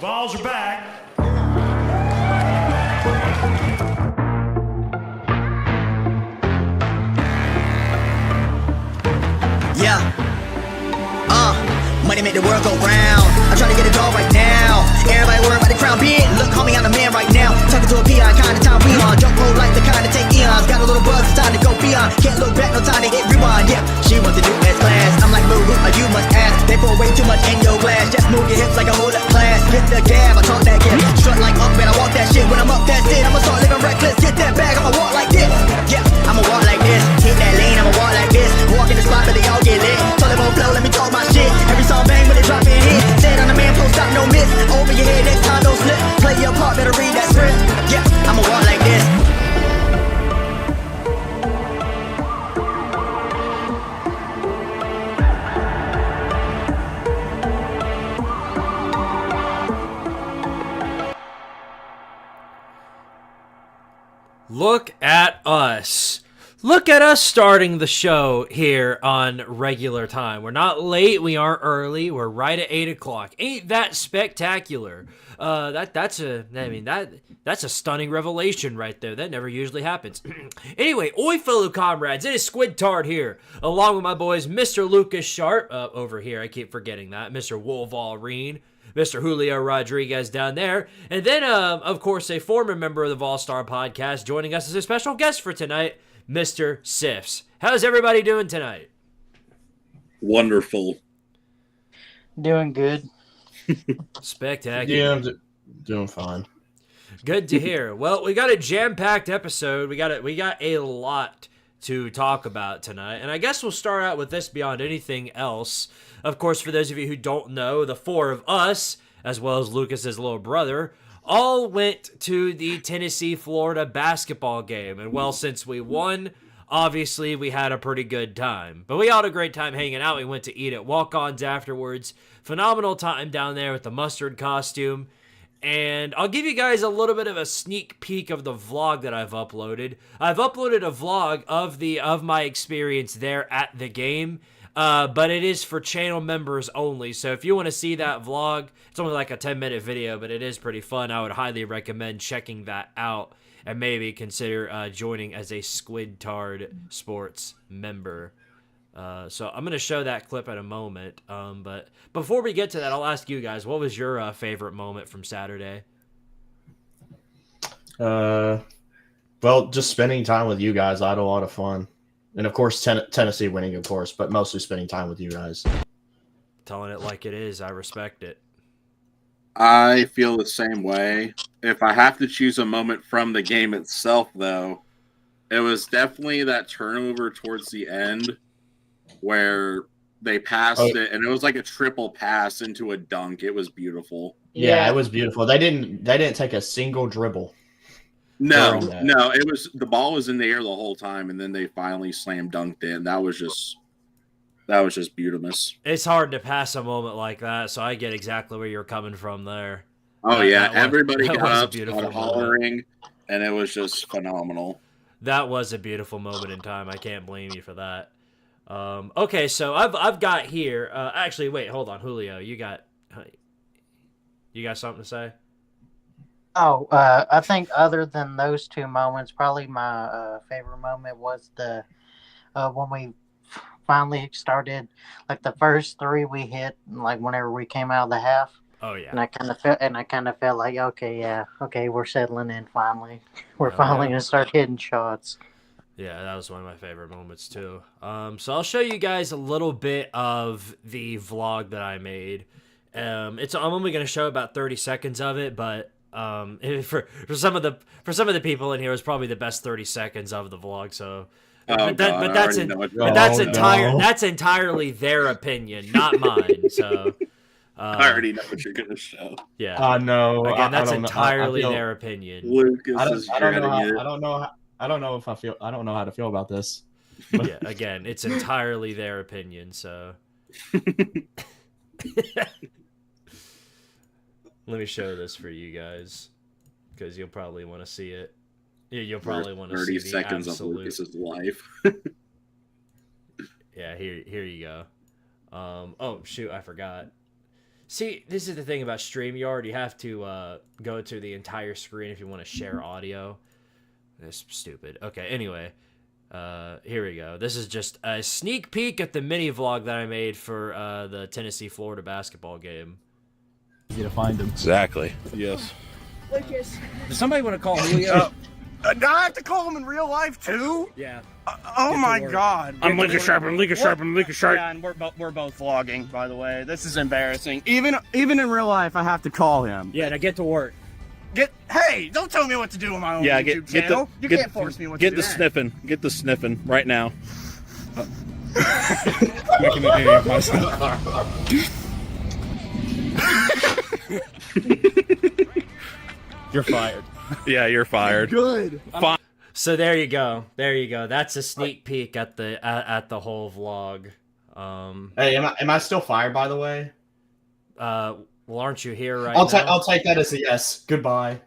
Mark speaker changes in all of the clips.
Speaker 1: Vols are back.
Speaker 2: Yeah. Money make the world go round. I'm trying to get it all right now. Everybody worry about the crown big. Look, homie, I'm the man right now. Talking to a peon, kind of time we on. Don't roll like the kind of take eons. Got a little buzz, it's time to go beyond. Can't look back, no time to hit rewind. Yeah, she wants to do S class. I'm like, boo, you must ask. They pour way too much in your glass. Just move your hips like a whole up class. Hit the gab, I talk that gab. Strut like up, man, I walk that shit. When I'm up, that's it. I'ma start living reckless. Get that bag, I'ma walk like this. Yeah, I'ma walk like this. Hit that lane, I'ma walk like this. Walk in the spot, but they all get lit. Told them on flow, let me talk my shit. Every song bang when they drop in hit. Said on the man, post stop, no miss. Over your head, next time, don't slip. Play your part, better read that script. Yeah, I'ma walk like this.
Speaker 3: Look at us. Look at us starting the show here on regular time. We're not late. We aren't early. We're right at 8 o'clock. Ain't that spectacular? That's a stunning revelation right there. That never usually happens. Anyway, oi, fellow comrades. It is Squidtard here, along with my boys, Mr. Lucas Sharp over here. I keep forgetting that. Mr. Wolverine. Mr. Julio Rodriguez down there. And then, of course, a former member of the Vol-Star podcast joining us as a special guest for tonight, Mr. Sifs. How's everybody doing tonight?
Speaker 4: Wonderful.
Speaker 5: Doing good.
Speaker 3: Spectacular.
Speaker 6: Yeah, I'm doing fine.
Speaker 3: Good to hear. Well, we got a jam-packed episode. We got a lot to talk about tonight. And I guess we'll start out with this beyond anything else. Of course, for those of you who don't know, the four of us, as well as Lucas's little brother, all went to the Tennessee-Florida basketball game. And, well, since we won, obviously we had a pretty good time. But we all had a great time hanging out. We went to eat at Walk-Ons afterwards. Phenomenal time down there with the mustard costume. And I'll give you guys a little bit of a sneak peek of the vlog that I've uploaded. I've uploaded a vlog of my experience there at the game. But it is for channel members only. So if you want to see that vlog, it's only like a 10-minute video, but it is pretty fun. I would highly recommend checking that out and maybe consider joining as a Squidtard Sports member. So I'm going to show that clip in a moment. But before we get to that, I'll ask you guys, what was your favorite moment from Saturday?
Speaker 6: Well, just spending time with you guys. I had a lot of fun. And, of course, Tennessee winning, of course, but mostly spending time with you guys.
Speaker 3: Telling it like it is. I respect it.
Speaker 4: I feel the same way. If I have to choose a moment from the game itself, though, it was definitely that turnover towards the end where they passed it, and it was like a triple pass into a dunk. It was beautiful.
Speaker 6: Yeah, it was beautiful. They didn't take a single dribble.
Speaker 4: No, it was the ball was in the air the whole time, and then they finally slam dunked in. That was just beautiful.
Speaker 3: It's hard to pass a moment like that, so I get exactly where you're coming from there.
Speaker 4: Oh yeah, everybody got up, started hollering, and it was just phenomenal.
Speaker 3: That was a beautiful moment in time. I can't blame you for that. Okay, so I've got here. Actually, wait, hold on, Julio, you got something to say?
Speaker 5: Oh, I think other than those two moments, probably my favorite moment was the when we finally started, like the first three we hit, like whenever we came out of the half.
Speaker 3: Oh yeah.
Speaker 5: And I kind of felt like, okay, we're settling in finally. We're finally gonna start hitting shots.
Speaker 3: Yeah, that was one of my favorite moments too. So I'll show you guys a little bit of the vlog that I made. I'm only gonna show about 30 seconds of it, but for some of the people in here, it's probably the best 30 seconds of the vlog. So, that's entirely their opinion, not mine. So,
Speaker 4: I already know what you're gonna show.
Speaker 3: Yeah,
Speaker 6: no.
Speaker 3: Again, that's entirely their opinion.
Speaker 4: Lucas
Speaker 6: I don't know how to feel about this.
Speaker 3: Yeah, again, it's entirely their opinion. So. Let me show this for you guys, because you'll probably want to see it. Yeah, you'll probably want to see
Speaker 4: 30
Speaker 3: the
Speaker 4: seconds
Speaker 3: absolute...
Speaker 4: of Lucas's life.
Speaker 3: Yeah, here you go. Oh shoot, I forgot. See, this is the thing about StreamYard. You have to go to the entire screen if you want to share audio. That's stupid. Okay, anyway. Here we go. This is just a sneak peek at the mini vlog that I made for the Tennessee-Florida basketball game.
Speaker 1: You to find him.
Speaker 7: Exactly. Yes.
Speaker 1: Lucas. Does somebody want to call Julio?
Speaker 8: Do I have to call him in real life too?
Speaker 1: Yeah.
Speaker 8: Oh my God!
Speaker 7: I'm Lincoln Sharp. I'm Lincoln Sharp. I'm Lincoln Sharp.
Speaker 8: Yeah, and we're both vlogging, by the way. This is embarrassing. Even in real life, I have to call him.
Speaker 1: Yeah, now get to work.
Speaker 8: Hey, don't tell me what to do on my own YouTube channel. You can't force me what to do.
Speaker 7: Get the sniffing. Get the sniffing right now.
Speaker 8: Making a video of myself.
Speaker 1: You're fired.
Speaker 7: Yeah, you're fired.
Speaker 8: Good.
Speaker 7: Fine.
Speaker 3: So there you go. There you go. That's a sneak peek at the whole vlog.
Speaker 6: Hey, am I still fired, by the way?
Speaker 3: Well, aren't you here right
Speaker 6: I'll take that as a yes. Goodbye.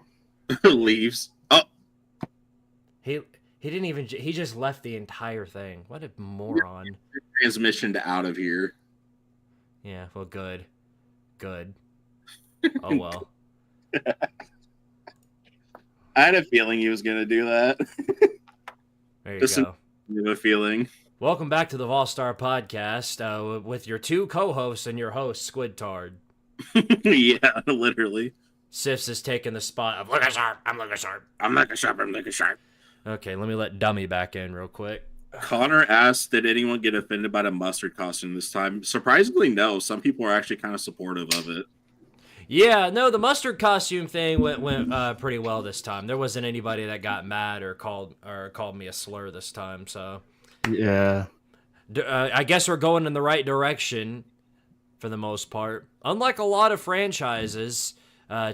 Speaker 4: Leaves. Oh,
Speaker 3: He didn't even. He just left the entire thing. What a moron.
Speaker 4: transmission to out of here.
Speaker 3: Yeah. Well, good. Good. Oh well.
Speaker 4: I had a feeling he was going to do that.
Speaker 3: There you
Speaker 4: Just
Speaker 3: go.
Speaker 4: a feeling.
Speaker 3: Welcome back to the Volstar Podcast with your two co-hosts and your host, Squidtard.
Speaker 4: Yeah, literally.
Speaker 3: Sifs is taking the spot of Lucas Sharp. I'm Lucas Sharp.
Speaker 4: I'm Lincoln Sharp. I'm Lincoln Sharp.
Speaker 3: Okay, let me let Dummy back in real quick.
Speaker 4: Connor asked, did anyone get offended by the mustard costume this time? Surprisingly, no. Some people are actually kind of supportive of it.
Speaker 3: Yeah, no, the mustard costume thing went pretty well this time. There wasn't anybody that got mad or called me a slur this time. So
Speaker 6: Yeah.
Speaker 3: I guess we're going in the right direction for the most part. Unlike a lot of franchises, a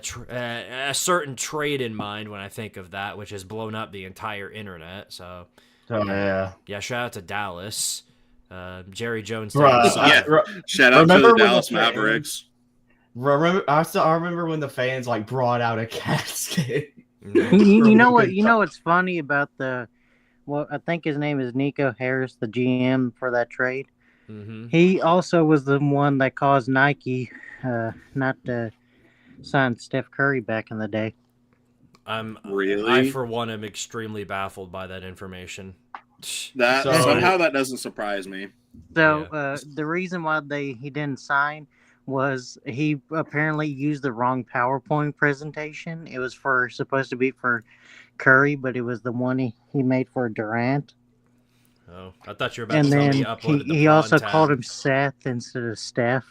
Speaker 3: certain trade in mind when I think of that, which has blown up the entire internet. So
Speaker 6: Oh, yeah.
Speaker 3: yeah, shout out to Dallas. Jerry Jones.
Speaker 4: Yeah. Shout out to the Dallas Mavericks.
Speaker 6: I remember when the fans like brought out a casket.
Speaker 5: You know what? You know what's funny about I think his name is Nico Harris, the GM for that trade.
Speaker 3: Mm-hmm.
Speaker 5: He also was the one that caused Nike not to sign Steph Curry back in the day.
Speaker 4: Really?
Speaker 3: I for one am extremely baffled by that information.
Speaker 4: Somehow that doesn't surprise me.
Speaker 5: So the reason why he didn't sign was he apparently used the wrong PowerPoint presentation. It was supposed to be for Curry, but it was the one he made for Durant.
Speaker 3: Oh, I thought you were about
Speaker 5: And
Speaker 3: to tell
Speaker 5: then
Speaker 3: me uploaded the
Speaker 5: he also
Speaker 3: tab.
Speaker 5: called him Seth instead of Steph.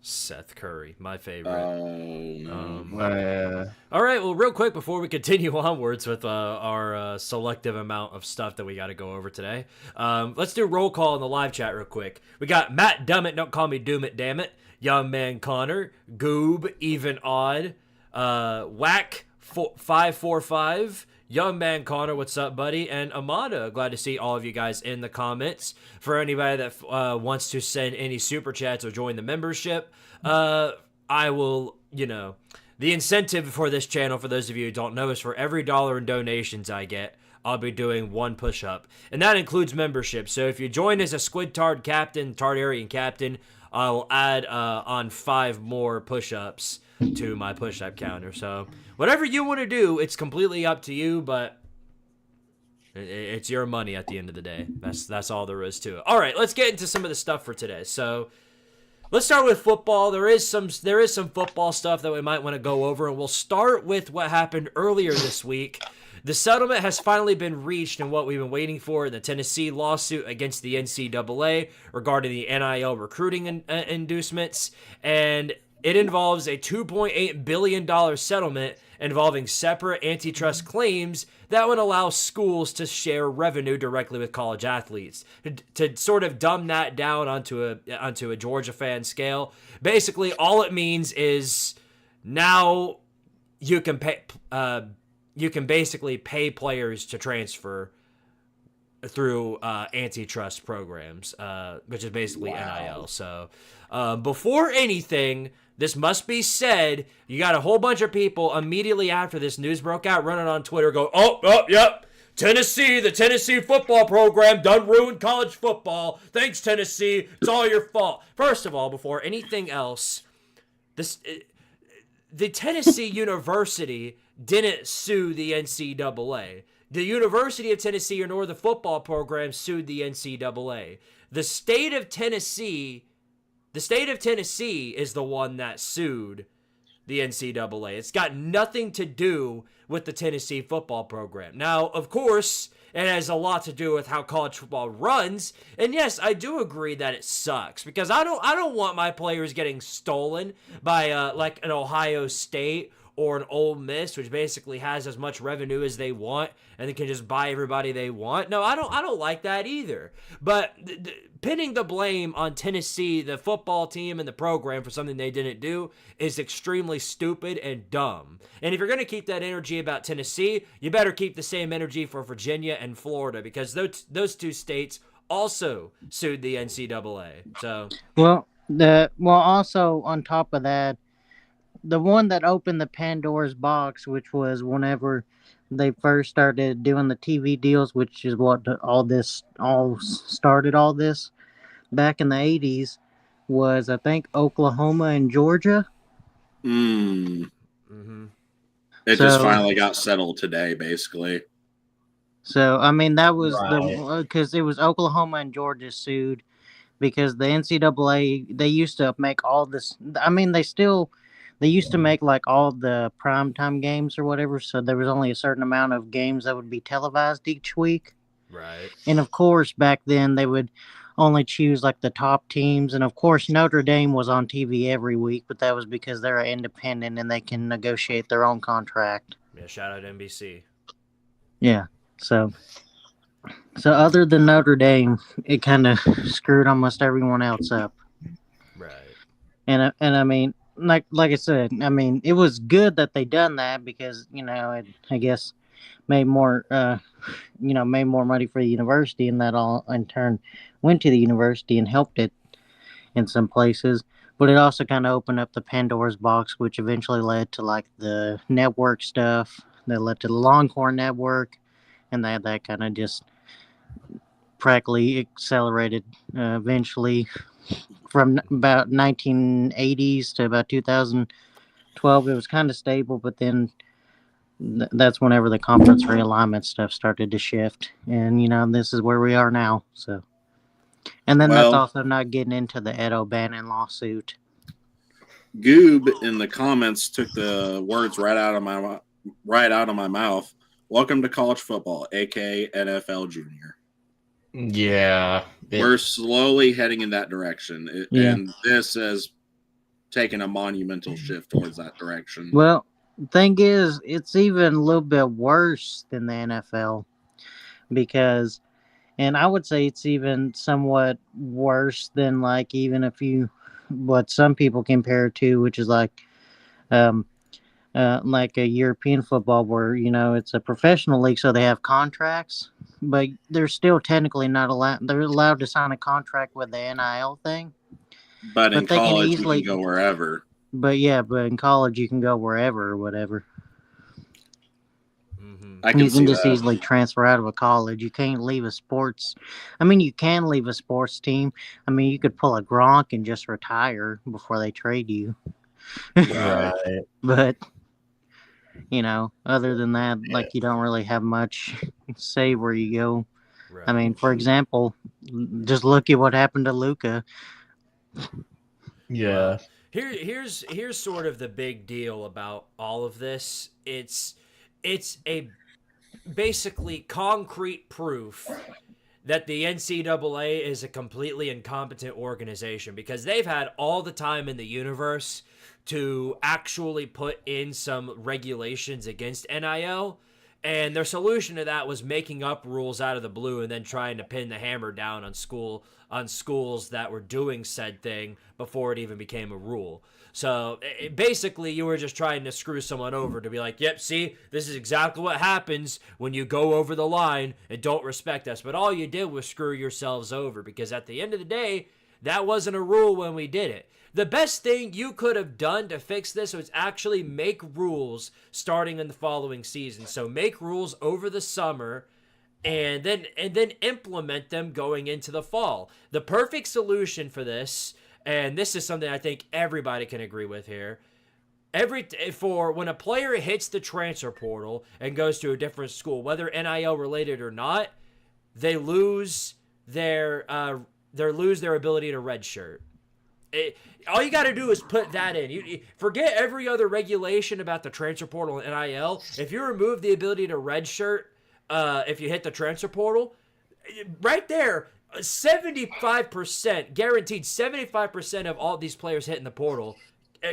Speaker 3: Seth Curry, my favorite.
Speaker 4: Oh, no.
Speaker 3: All right, well, real quick before we continue onwards with our selective amount of stuff that we got to go over today, let's do roll call in the live chat real quick. We got Matt Dummit, don't call me Doom It, damn it. Young Man Connor, Goob, Even Odd, Whack 545, Young Man Connor, what's up, buddy? And Amada, glad to see all of you guys in the comments. For anybody that wants to send any super chats or join the membership, I will, the incentive for this channel, for those of you who don't know, is for every $1 in donations I get, I'll be doing one push-up. And that includes membership. So if you join as a Squidtard captain, Tardarian captain, I'll add on 5 more push-ups to my push-up counter. So whatever you want to do, it's completely up to you, but it's your money at the end of the day. That's all there is to it. All right, let's get into some of the stuff for today. So let's start with football. There is some football stuff that we might want to go over, and we'll start with what happened earlier this week. The settlement has finally been reached in what we've been waiting for in the Tennessee lawsuit against the NCAA regarding the NIL recruiting inducements, and it involves a $2.8 billion settlement involving separate antitrust claims that would allow schools to share revenue directly with college athletes. To sort of dumb that down onto a Georgia fan scale, basically all it means is now you can pay. You can basically pay players to transfer through antitrust programs, which is basically NIL. So before anything, this must be said, you got a whole bunch of people immediately after this news broke out running on Twitter go, yep, Tennessee, the Tennessee football program done ruined college football. Thanks, Tennessee. It's all your fault. First of all, before anything else, the Tennessee University didn't sue the NCAA. The University of Tennessee nor the football program sued the NCAA. The state of Tennessee is the one that sued the NCAA. It's got nothing to do with the Tennessee football program. Now, of course, it has a lot to do with how college football runs. And yes, I do agree that it sucks because I don't want my players getting stolen by like an Ohio State or an Ole Miss, which basically has as much revenue as they want and they can just buy everybody they want. No, I don't like that either. But pinning the blame on Tennessee, the football team and the program for something they didn't do is extremely stupid and dumb. And if you're going to keep that energy about Tennessee, you better keep the same energy for Virginia and Florida because those two states also sued the NCAA. So
Speaker 5: also on top of that, the one that opened the Pandora's box, which was whenever they first started doing the TV deals, which is what all started back in the 80s, was I think Oklahoma and Georgia.
Speaker 3: Mm-hmm.
Speaker 4: It just finally got settled today, basically.
Speaker 5: So I mean that was because it was Oklahoma and Georgia sued because the NCAA, they used to make all this. I mean they used to make like all the primetime games or whatever, so there was only a certain amount of games that would be televised each week.
Speaker 3: Right.
Speaker 5: And of course, back then they would only choose like the top teams. And of course, Notre Dame was on TV every week, but that was because they're independent and they can negotiate their own contract.
Speaker 3: Yeah, shout out NBC.
Speaker 5: Yeah. So other than Notre Dame, it kind of screwed almost everyone else up.
Speaker 3: Right.
Speaker 5: And I mean, like I said, I mean, it was good that they done that because, it, I guess, made more money for the university, and that all in turn went to the university and helped it in some places. But it also kind of opened up the Pandora's box, which eventually led to like the network stuff that led to the Longhorn Network, and that kind of just practically accelerated eventually. From about 1980s to about 2012, it was kind of stable, but then that's whenever the conference realignment stuff started to shift. And, this is where we are now. So, and then that's also not getting into the Ed O'Bannon lawsuit.
Speaker 4: Goob in the comments took the words right out of my mouth. Welcome to college football, aka NFL Junior.
Speaker 6: Yeah.
Speaker 4: We're slowly heading in that direction. And this has taken a monumental shift towards that direction.
Speaker 5: Well, the thing is, it's even a little bit worse than the NFL because, and I would say it's even somewhat worse than like even what some people compare it to, which is like a European football where, it's a professional league, so they have contracts, but they're still technically not allowed. They're allowed to sign a contract with the NIL thing.
Speaker 4: But in college, you can go wherever.
Speaker 5: But in college, you can go wherever or whatever.
Speaker 3: Mm-hmm.
Speaker 5: You can just easily transfer out of a college. You can't leave a sports. I mean, you can leave a sports team. I mean, you could pull a Gronk and just retire before they trade you.
Speaker 6: Right.
Speaker 5: But other than that, like you don't really have much say where you go. Right. I mean, for example, just look at what happened to Luka.
Speaker 6: Yeah.
Speaker 3: Here's sort of the big deal about all of this. It's a basically concrete proof that the NCAA is a completely incompetent organization because they've had all the time in the universe to actually put in some regulations against NIL, and their solution to that was making up rules out of the blue and then trying to pin the hammer down on schools that were doing said thing before it even became a rule. So basically, you were just trying to screw someone over to be like, yep, see, this is exactly what happens when you go over the line and don't respect us. But all you did was screw yourselves over because at the end of the day, that wasn't a rule when we did it. The best thing you could have done to fix this was actually make rules starting in the following season. So make rules over the summer and then implement them going into the fall. The perfect solution for this, and this is something I think everybody can agree with here. For when a player hits the transfer portal and goes to a different school, whether NIL related or not, they lose their ability to redshirt. All you got to do is put that in. You forget every other regulation about the transfer portal and NIL. If you remove the ability to redshirt, if you hit the transfer portal, right there, 75% guaranteed. 75% of all these players hitting the portal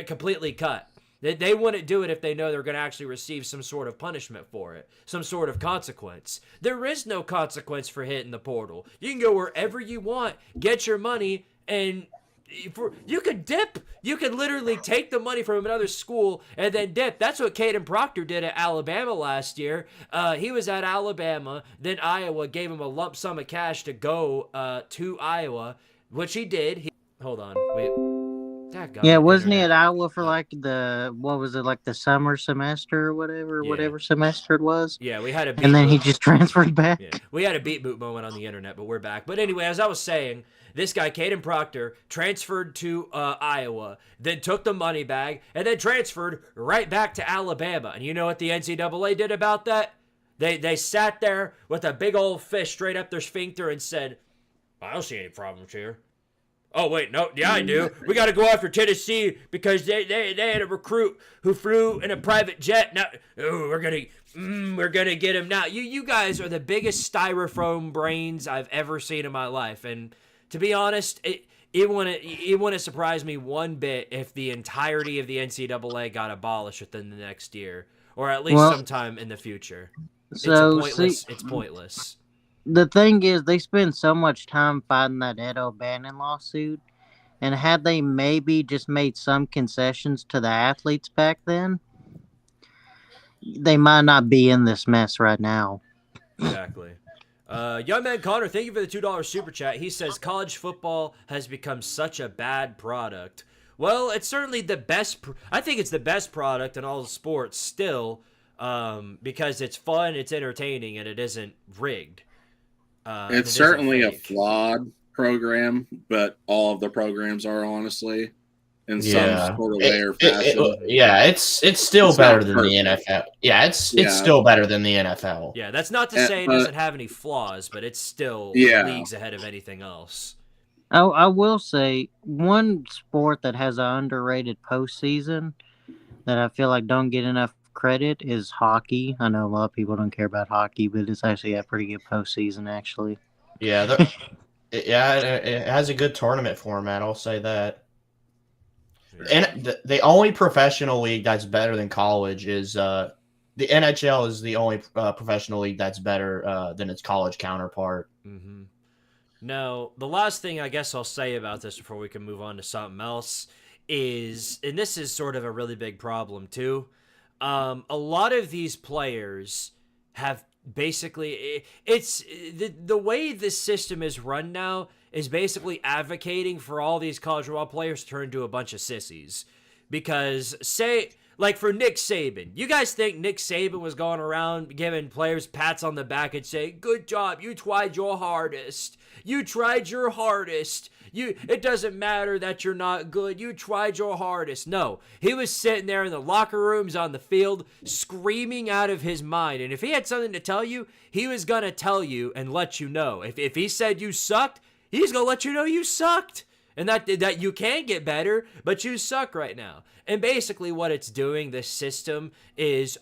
Speaker 3: completely cut. They wouldn't do it if they know they're going to actually receive some sort of punishment for it, some sort of consequence. There is no consequence for hitting the portal. You can go wherever you want, get your money, and you could dip. You could literally take the money from another school and then dip. That's what Caden Proctor did at Alabama last year. He was at Alabama, then Iowa gave him a lump sum of cash to go to Iowa, which he did. Hold on, wait.
Speaker 5: Yeah, wasn't he at Iowa for like the summer semester or whatever semester it was?
Speaker 3: Yeah, we had a beat
Speaker 5: and then
Speaker 3: boot.
Speaker 5: He just transferred back.
Speaker 3: Yeah. We had a beat boot moment on the internet, but we're back. But anyway, as I was saying, this guy, Caden Proctor, transferred to Iowa, then took the money bag, and then transferred right back to Alabama. And you know what the NCAA did about that? They sat there with a big old fish straight up their sphincter and said, I don't see any problems here. Oh, wait, no, yeah, I do. We got to go after Tennessee because they had a recruit who flew in a private jet. Now, we're gonna get him now. You guys are the biggest styrofoam brains I've ever seen in my life. And to be honest, it wouldn't surprise me one bit if the entirety of the NCAA got abolished within the next year, or at least sometime in the future. It's pointless.
Speaker 5: The thing is, they spend so much time fighting that Ed O'Bannon lawsuit, and had they maybe just made some concessions to the athletes back then, they might not be in this mess right now.
Speaker 3: Exactly. Young man Connor, thank you for the $2 super chat. He says college football has become such a bad product. Well, it's certainly the best. I think it's the best product in all the sports still, because it's fun, it's entertaining, and it isn't rigged.
Speaker 4: It's certainly a flawed program, but all of the programs are, honestly, in some sort of way or fashion.
Speaker 6: It's still better than the NFL. Yeah, it's still better than the NFL.
Speaker 3: Yeah, that's not to say it doesn't have any flaws, but it's still leagues ahead of anything else.
Speaker 5: I will say one sport that has an underrated postseason that I feel like don't get enough credit is hockey. I know a lot of people don't care about hockey, but it's actually a pretty good postseason, actually.
Speaker 6: Yeah, it has a good tournament format. I'll say that. And the only professional league that's better than college is the NHL is the only professional league that's better than its college counterpart.
Speaker 3: Mm-hmm. Now, the last thing I guess I'll say about this before we can move on to something else is, and this is sort of a really big problem too, a lot of these players have basically, it's the way this system is run now is basically advocating for all these college football players to turn into a bunch of sissies. Because like for Nick Saban, you guys think Nick Saban was going around giving players pats on the back and saying, good job, you tried your hardest. You tried your hardest. It doesn't matter that you're not good. You tried your hardest. No, he was sitting there in the locker rooms on the field screaming out of his mind. And if he had something to tell you, he was going to tell you and let you know. If he said you sucked, he's going to let you know you sucked. And that you can get better, but you suck right now. And basically what it's doing, this system, is,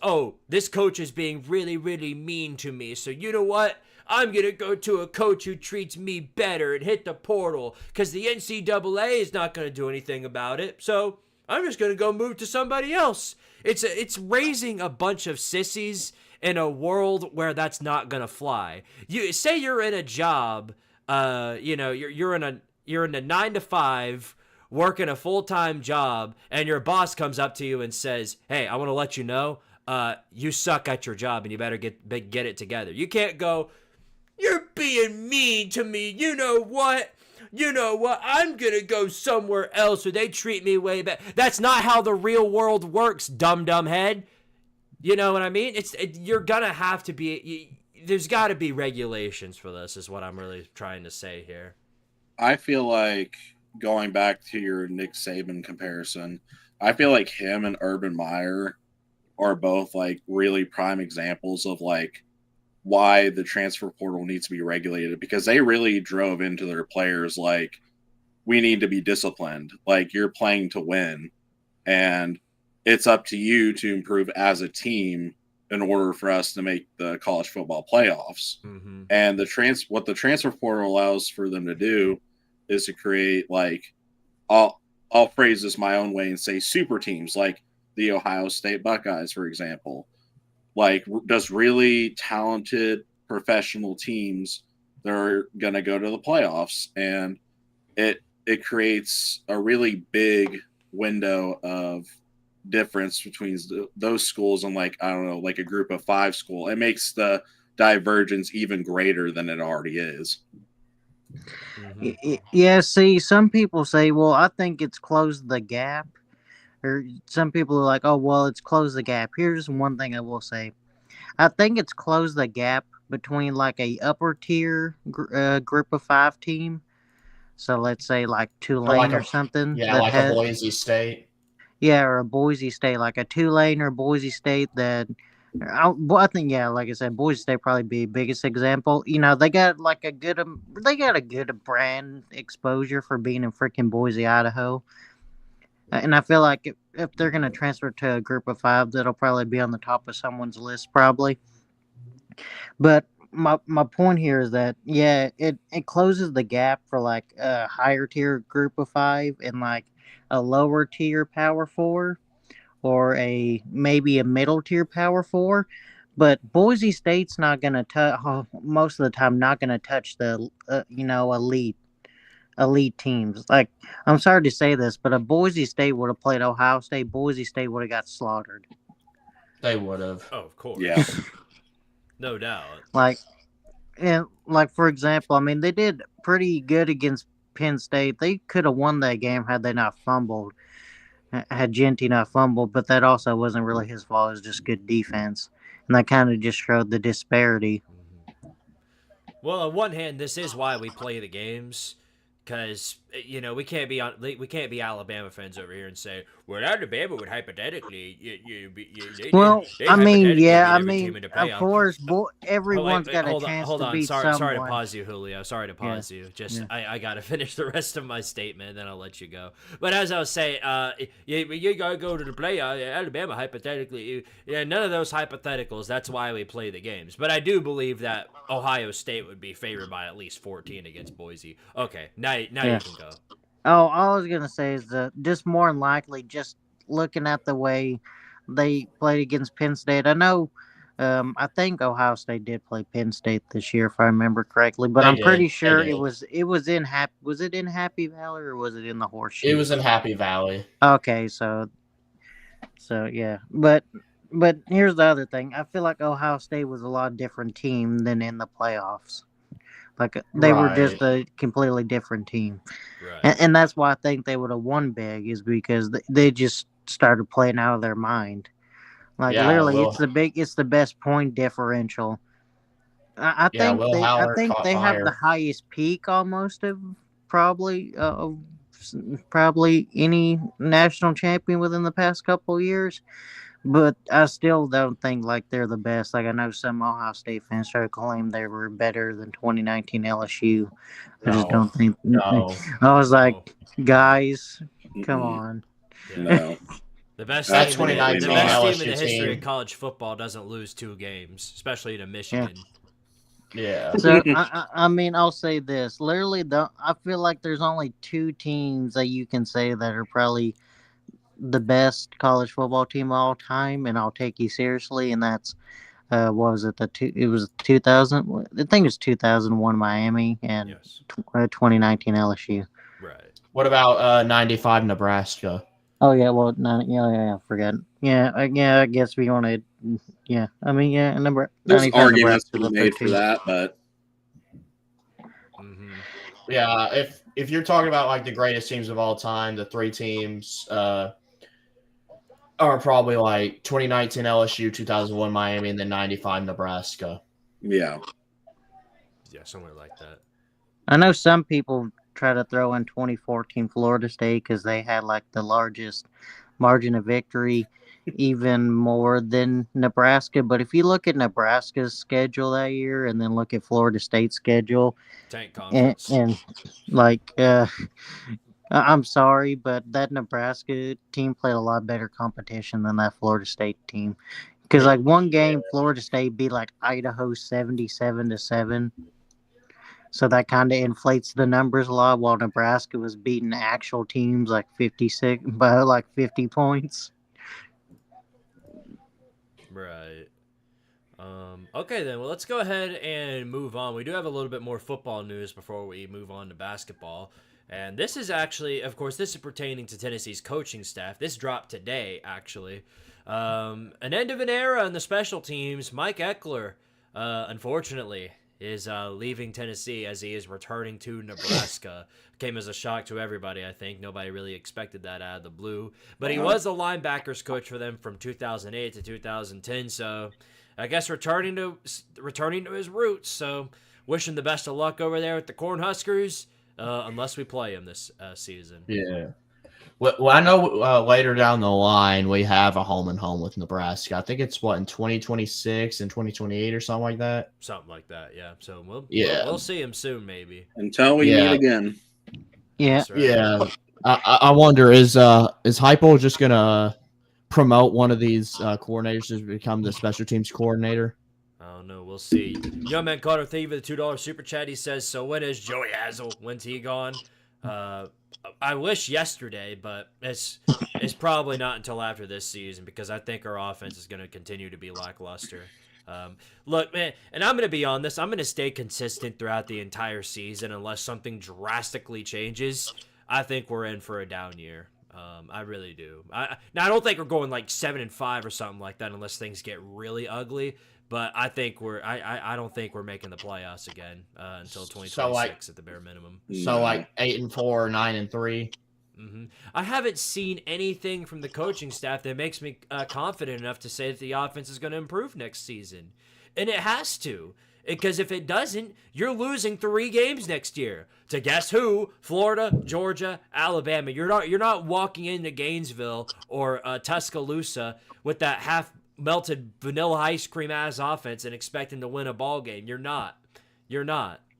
Speaker 3: this coach is being really, really mean to me. So you know what? I'm going to go to a coach who treats me better and hit the portal because the NCAA is not going to do anything about it. So I'm just going to go move to somebody else. It's raising a bunch of sissies in a world where that's not going to fly. You say you're in a job, you're in a 9-to-5 working a full-time job, and your boss comes up to you and says, hey, I want to let you know, you suck at your job and you better get it together. You can't go, you're being mean to me. You know what? I'm going to go somewhere else where they treat me way better. That's not how the real world works, dumb head. You know what I mean? You're going to have to be, there's got to be regulations for this is what I'm really trying to say here.
Speaker 4: I feel like going back to your Nick Saban comparison, I feel like him and Urban Meyer are both like really prime examples of like why the transfer portal needs to be regulated, because they really drove into their players like, we need to be disciplined. Like, you're playing to win, and it's up to you to improve as a team in order for us to make the college football playoffs.
Speaker 3: Mm-hmm.
Speaker 4: And what the transfer portal allows for them to do is to create like, I'll phrase this my own way and say super teams like the Ohio State Buckeyes, for example, like just really talented professional teams that are going to go to the playoffs. And it creates a really big window of difference between those schools and like, I don't know, like a group of 5 school. It makes the divergence even greater than it already is.
Speaker 3: Mm-hmm.
Speaker 5: Yeah, see, some people say, well, I think it's closed the gap. Or some people are like, oh, well, it's closed the gap. Here's one thing I will say. I think it's closed the gap between like a upper tier group of 5 team. So let's say like Tulane or something.
Speaker 6: Yeah, like a Boise State.
Speaker 5: Yeah, or a Boise State, like a Tulane or Boise State that I think, yeah, like I said, Boise State probably be the biggest example. You know, they got like a good brand exposure for being in freaking Boise, Idaho. And I feel like if they're going to transfer to a group of 5, that'll probably be on the top of someone's list, probably. But my point here is that, yeah, it closes the gap for like a higher tier group of 5 and like a lower tier Power 4 or maybe a middle tier Power 4. But Boise State's not going to touch, most of the time, not going to touch the, elite teams. Like, I'm sorry to say this, but if Boise State would have played Ohio State, Boise State would have got slaughtered.
Speaker 6: They would have.
Speaker 3: Oh, of course.
Speaker 4: Yeah.
Speaker 3: No doubt.
Speaker 5: Like, and like for example, I mean, they did pretty good against Penn State. They could have won that game had they not fumbled. Had Genty not fumbled, but that also wasn't really his fault. It was just good defense, and that kind of just showed the disparity.
Speaker 3: Well, on one hand, this is why we play the games, because we can't be Alabama fans over here and say, well, Alabama would hypothetically.
Speaker 5: Of course, everyone's got a chance to beat someone.
Speaker 3: Sorry to pause you, Julio. Sorry to pause you. I got to finish the rest of my statement, and then I'll let you go. But as I was saying, you got to go to the play. Alabama, hypothetically. None of those hypotheticals. That's why we play the games. But I do believe that Ohio State would be favored by at least 14 against Boise. Okay, now you can go.
Speaker 5: Oh, all I was gonna say is that just more than likely, just looking at the way they played against Penn State. I know, I think Ohio State did play Penn State this year, if I remember correctly. But I'm pretty sure it was in Happy. Was it in Happy Valley or was it in the Horseshoe?
Speaker 6: It was in Happy Valley.
Speaker 5: Okay, so yeah, but here's the other thing. I feel like Ohio State was a lot different team than in the playoffs. Like they were just a completely different team,
Speaker 3: right.
Speaker 5: and that's why I think they would have won big is because they just started playing out of their mind. Like literally, it's the best point differential. I think they have the highest peak almost of probably any national champion within the past couple of years. But I still don't think like they're the best. Like I know some Ohio State fans try to claim they were better than 2019 LSU. I just don't think.
Speaker 6: No.
Speaker 5: I was like, guys, come on.
Speaker 3: Yeah.
Speaker 4: No.
Speaker 3: The best
Speaker 6: That
Speaker 3: team in
Speaker 6: 2019
Speaker 3: the
Speaker 6: LSU
Speaker 3: history
Speaker 6: team.
Speaker 3: of college football doesn't lose 2 games, especially to Michigan.
Speaker 6: Yeah.
Speaker 5: So I mean, I'll say this. Literally, I feel like there's only 2 teams that you can say that are probably the best college football team of all time, and I'll take you seriously. And that's what was it? It was 2000. I think it was 2001 Miami and 2019 LSU.
Speaker 3: Right.
Speaker 6: What about 95 Nebraska?
Speaker 5: Oh yeah, well, I forgot. Yeah, I guess we want to. Yeah, I mean, yeah,
Speaker 4: There's arguments to be made for that, but
Speaker 6: yeah, if you're talking about like the greatest teams of all time, the 3 teams are probably like 2019 LSU, 2001 Miami, and then 95 Nebraska.
Speaker 4: Yeah,
Speaker 3: somewhere like that.
Speaker 5: I know some people try to throw in 2014 Florida State because they had like the largest margin of victory, even more than Nebraska. But if you look at Nebraska's schedule that year and then look at Florida State's schedule,
Speaker 3: Tank
Speaker 5: and,
Speaker 3: conference.
Speaker 5: and like, I'm sorry, but that Nebraska team played a lot better competition than that Florida State team. Because like one game, Florida State beat like Idaho 77-7. So that kind of inflates the numbers a lot, while Nebraska was beating actual teams like 56 by like 50 points.
Speaker 3: Right. Okay, then. Well, let's go ahead and move on. We do have a little bit more football news before we move on to basketball. And this is actually, of course, this is pertaining to Tennessee's coaching staff. This dropped today, actually. An end of an era in the special teams. Mike Eckler, unfortunately, is leaving Tennessee as he is returning to Nebraska. Came as a shock to everybody, I think. Nobody really expected that out of the blue. But he was the linebackers coach for them from 2008 to 2010, so I guess returning to his roots. So wishing the best of luck over there with the Cornhuskers, unless we play him this season.
Speaker 6: Yeah. Well, I know later down the line we have a home and home with Nebraska. I think it's in 2026 and 2028 or something like that.
Speaker 3: Something like that, yeah. So we'll see him soon, maybe.
Speaker 4: Until we meet again.
Speaker 5: Yeah.
Speaker 3: That's right.
Speaker 6: Yeah. I wonder, is Heupel just gonna promote one of these coordinators to become the special teams coordinator?
Speaker 3: I don't know. We'll see. Young Man Carter, thank you for the $2 super chat. He says, so when is Joey Hazel? When's he gone? I wish yesterday, but it's probably not until after this season because I think our offense is going to continue to be lackluster. Look, man, and I'm going to be on this. I'm going to stay consistent throughout the entire season unless something drastically changes. I think we're in for a down year. I really do. I don't think we're going like 7-5 or something like that unless things get really ugly. But I think I don't think we're making the playoffs again until 2026 at the bare minimum.
Speaker 6: So like 8-4, 9-3.
Speaker 3: Mm-hmm. I haven't seen anything from the coaching staff that makes me confident enough to say that the offense is going to improve next season, and it has to. Because if it doesn't, you're losing 3 games next year to guess who? Florida, Georgia, Alabama. You're not walking into Gainesville or Tuscaloosa with that half melted vanilla ice cream ass offense and expecting to win a ball game. You're not.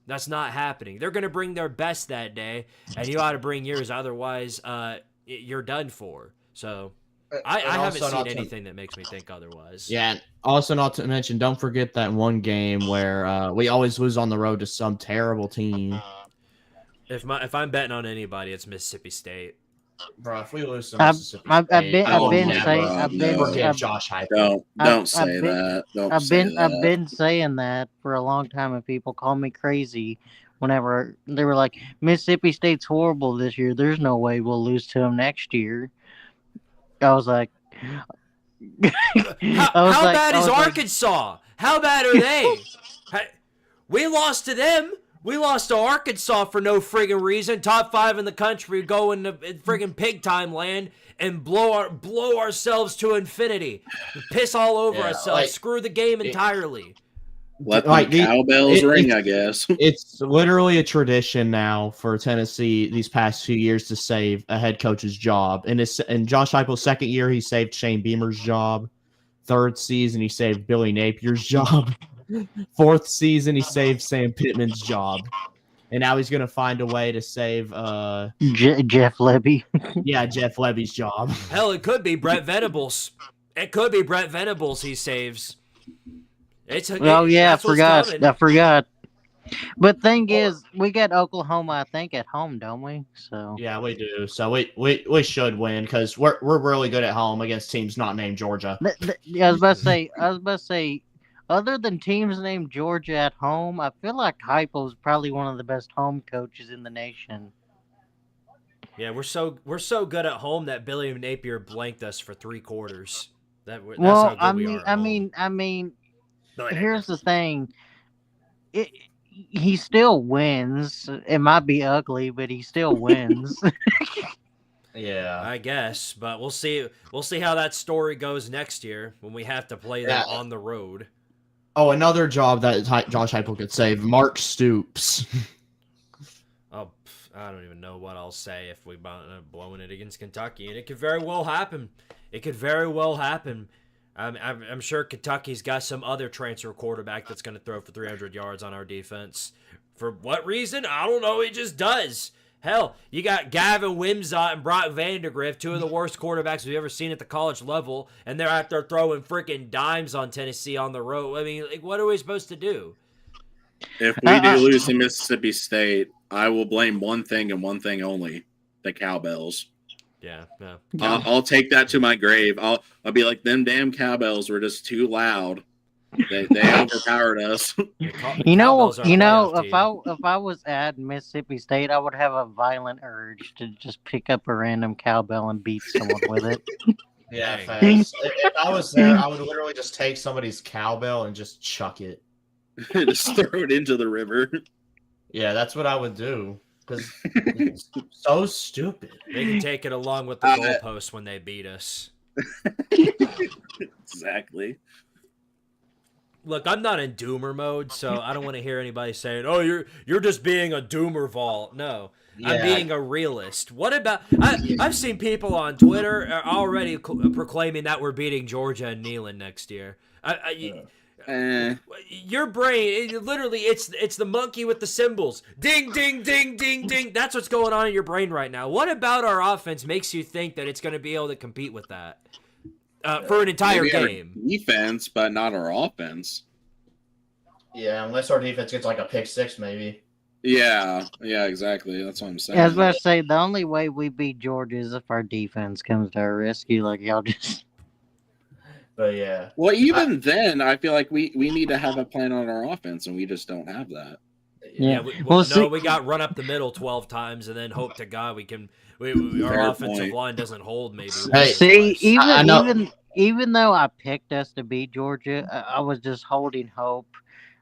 Speaker 3: That's not happening. They're going to bring their best that day, and you ought to bring yours. Otherwise, you're done for. So I haven't seen anything that makes me think otherwise.
Speaker 6: Yeah, and also not to mention, don't forget that one game where we always lose on the road to some terrible team.
Speaker 3: If I'm betting on anybody, it's Mississippi State.
Speaker 6: Bro, if we lose to
Speaker 5: I've
Speaker 6: Mississippi
Speaker 5: been
Speaker 6: Josh Heupel.
Speaker 4: Don't say that.
Speaker 5: I've been saying that for a long time, and people call me crazy whenever they were like, Mississippi State's horrible this year. There's no way we'll lose to them next year. I was like,
Speaker 3: how bad is Arkansas? How bad are they? We lost to them. We lost to Arkansas for no friggin' reason. Top 5 in the country, go into friggin' pig time land and blow ourselves to infinity. Piss all over ourselves. Screw the game entirely.
Speaker 4: Let the cowbells ring, I guess.
Speaker 6: It's literally a tradition now for Tennessee these past few years to save a head coach's job. In Josh Heupel's second year, he saved Shane Beamer's job. Third season, he saved Billy Napier's job. Fourth season, he saved Sam Pittman's job. And now he's going to find a way to save
Speaker 5: Jeff Lebby.
Speaker 6: Yeah, Jeff Lebby's job.
Speaker 3: Hell, it could be Brett Venables. It could be Brett Venables he saves.
Speaker 5: I forgot. But thing is, we got Oklahoma, I think, at home, don't we? So
Speaker 6: yeah, we do. So we should win because we're really good at home against teams not named Georgia.
Speaker 5: I was about to say, other than teams named Georgia at home, I feel like Heupel is probably one of the best home coaches in the nation.
Speaker 3: Yeah, we're so good at home that Billy Napier blanked us for 3 quarters. That's how good we are.
Speaker 5: I mean, here's the thing. He still wins. It might be ugly, but he still wins.
Speaker 6: Yeah,
Speaker 3: I guess, but we'll see. We'll see how that story goes next year when we have to play them on the road.
Speaker 6: Oh, another job that Josh Heupel could save: Mark Stoops.
Speaker 3: Oh, I don't even know what I'll say if we end up blowing it against Kentucky, and it could very well happen. It could very well happen. I'm sure Kentucky's got some other transfer quarterback that's going to throw for 300 yards on our defense. For what reason? I don't know. He just does. Hell, you got Gavin Wimsatt and Brock Vandagriff, two of the worst quarterbacks we've ever seen at the college level, and they're out there throwing freaking dimes on Tennessee on the road. I mean, like, what are we supposed to do?
Speaker 4: If we do lose to Mississippi State, I will blame one thing and one thing only: the cowbells.
Speaker 3: Yeah.
Speaker 4: I'll take that to my grave. I'll be like, them damn cowbells were just too loud. They overpowered us.
Speaker 5: You know, if I was at Mississippi State, I would have a violent urge to just pick up a random cowbell and beat someone with it.
Speaker 6: Yeah, fast. If I was there, I would literally just take somebody's cowbell and just chuck it.
Speaker 4: Just throw it into the river.
Speaker 6: Yeah, that's what I would do. Because it's so stupid.
Speaker 3: They can take it along with the goalposts when they beat us.
Speaker 4: Exactly.
Speaker 3: Look, I'm not in doomer mode, so I don't want to hear anybody saying, "Oh, you're just being a doomer vault." No,
Speaker 6: Yeah.
Speaker 3: I'm being a realist. What about? I've seen people on Twitter already proclaiming that we're beating Georgia and Neyland next year. Your brain, it's the monkey with the cymbals. Ding, ding, ding, ding, ding. That's what's going on in your brain right now. What about our offense makes you think that it's going to be able to compete with that for an entire game?
Speaker 4: Defense, but not our offense.
Speaker 6: Yeah, unless our defense gets like a pick six, maybe.
Speaker 4: Yeah, exactly. That's what I'm saying.
Speaker 5: Yeah, I was about to say, the only way we beat Georgia is if our defense comes to our rescue. Like, y'all just...
Speaker 6: But yeah.
Speaker 4: Well, even then, I feel like we need to have a plan on our offense, and we just don't have that.
Speaker 3: Yeah, we got run up the middle 12 times, and then hope to God we can. Our offensive line doesn't hold. Maybe.
Speaker 6: Hey,
Speaker 5: see, even though I picked us to beat Georgia, I was just holding hope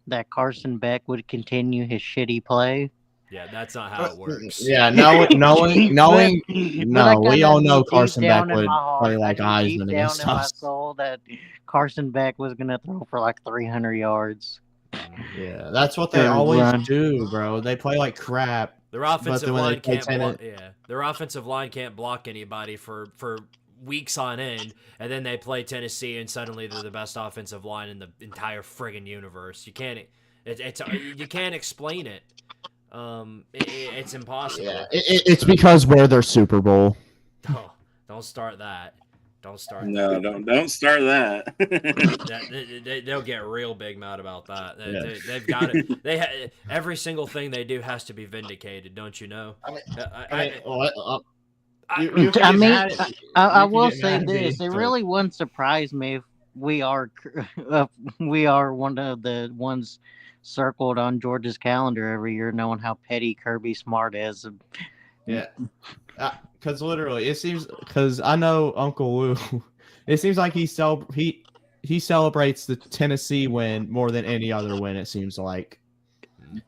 Speaker 5: that Carson Beck would continue his shitty play.
Speaker 3: Yeah, that's not how it works.
Speaker 6: Yeah, knowing, we all know Carson Beck would play like Eisman against us.
Speaker 5: In my soul that Carson Beck was going to throw for like 300 yards.
Speaker 6: Yeah, that's what they always do, bro. They play like crap.
Speaker 3: Their offensive line can't block. Yeah, their offensive line can't block anybody for weeks on end, and then they play Tennessee, and suddenly they're the best offensive line in the entire friggin' universe. You can't. You can't explain it. It's impossible.
Speaker 6: Yeah, it's because we're their Super Bowl.
Speaker 3: Oh, don't start that. Don't start.
Speaker 4: No, don't start that.
Speaker 3: They'll get real big mad about that. They've got it. Every single thing they do has to be vindicated. Don't you know?
Speaker 5: I will say this: it really wouldn't surprise me if we are one of the ones circled on Georgia's calendar every year, knowing how petty Kirby Smart is.
Speaker 6: Yeah, because literally, it seems, because I know Uncle Lou, it seems like he celebrates the Tennessee win more than any other win. It seems like.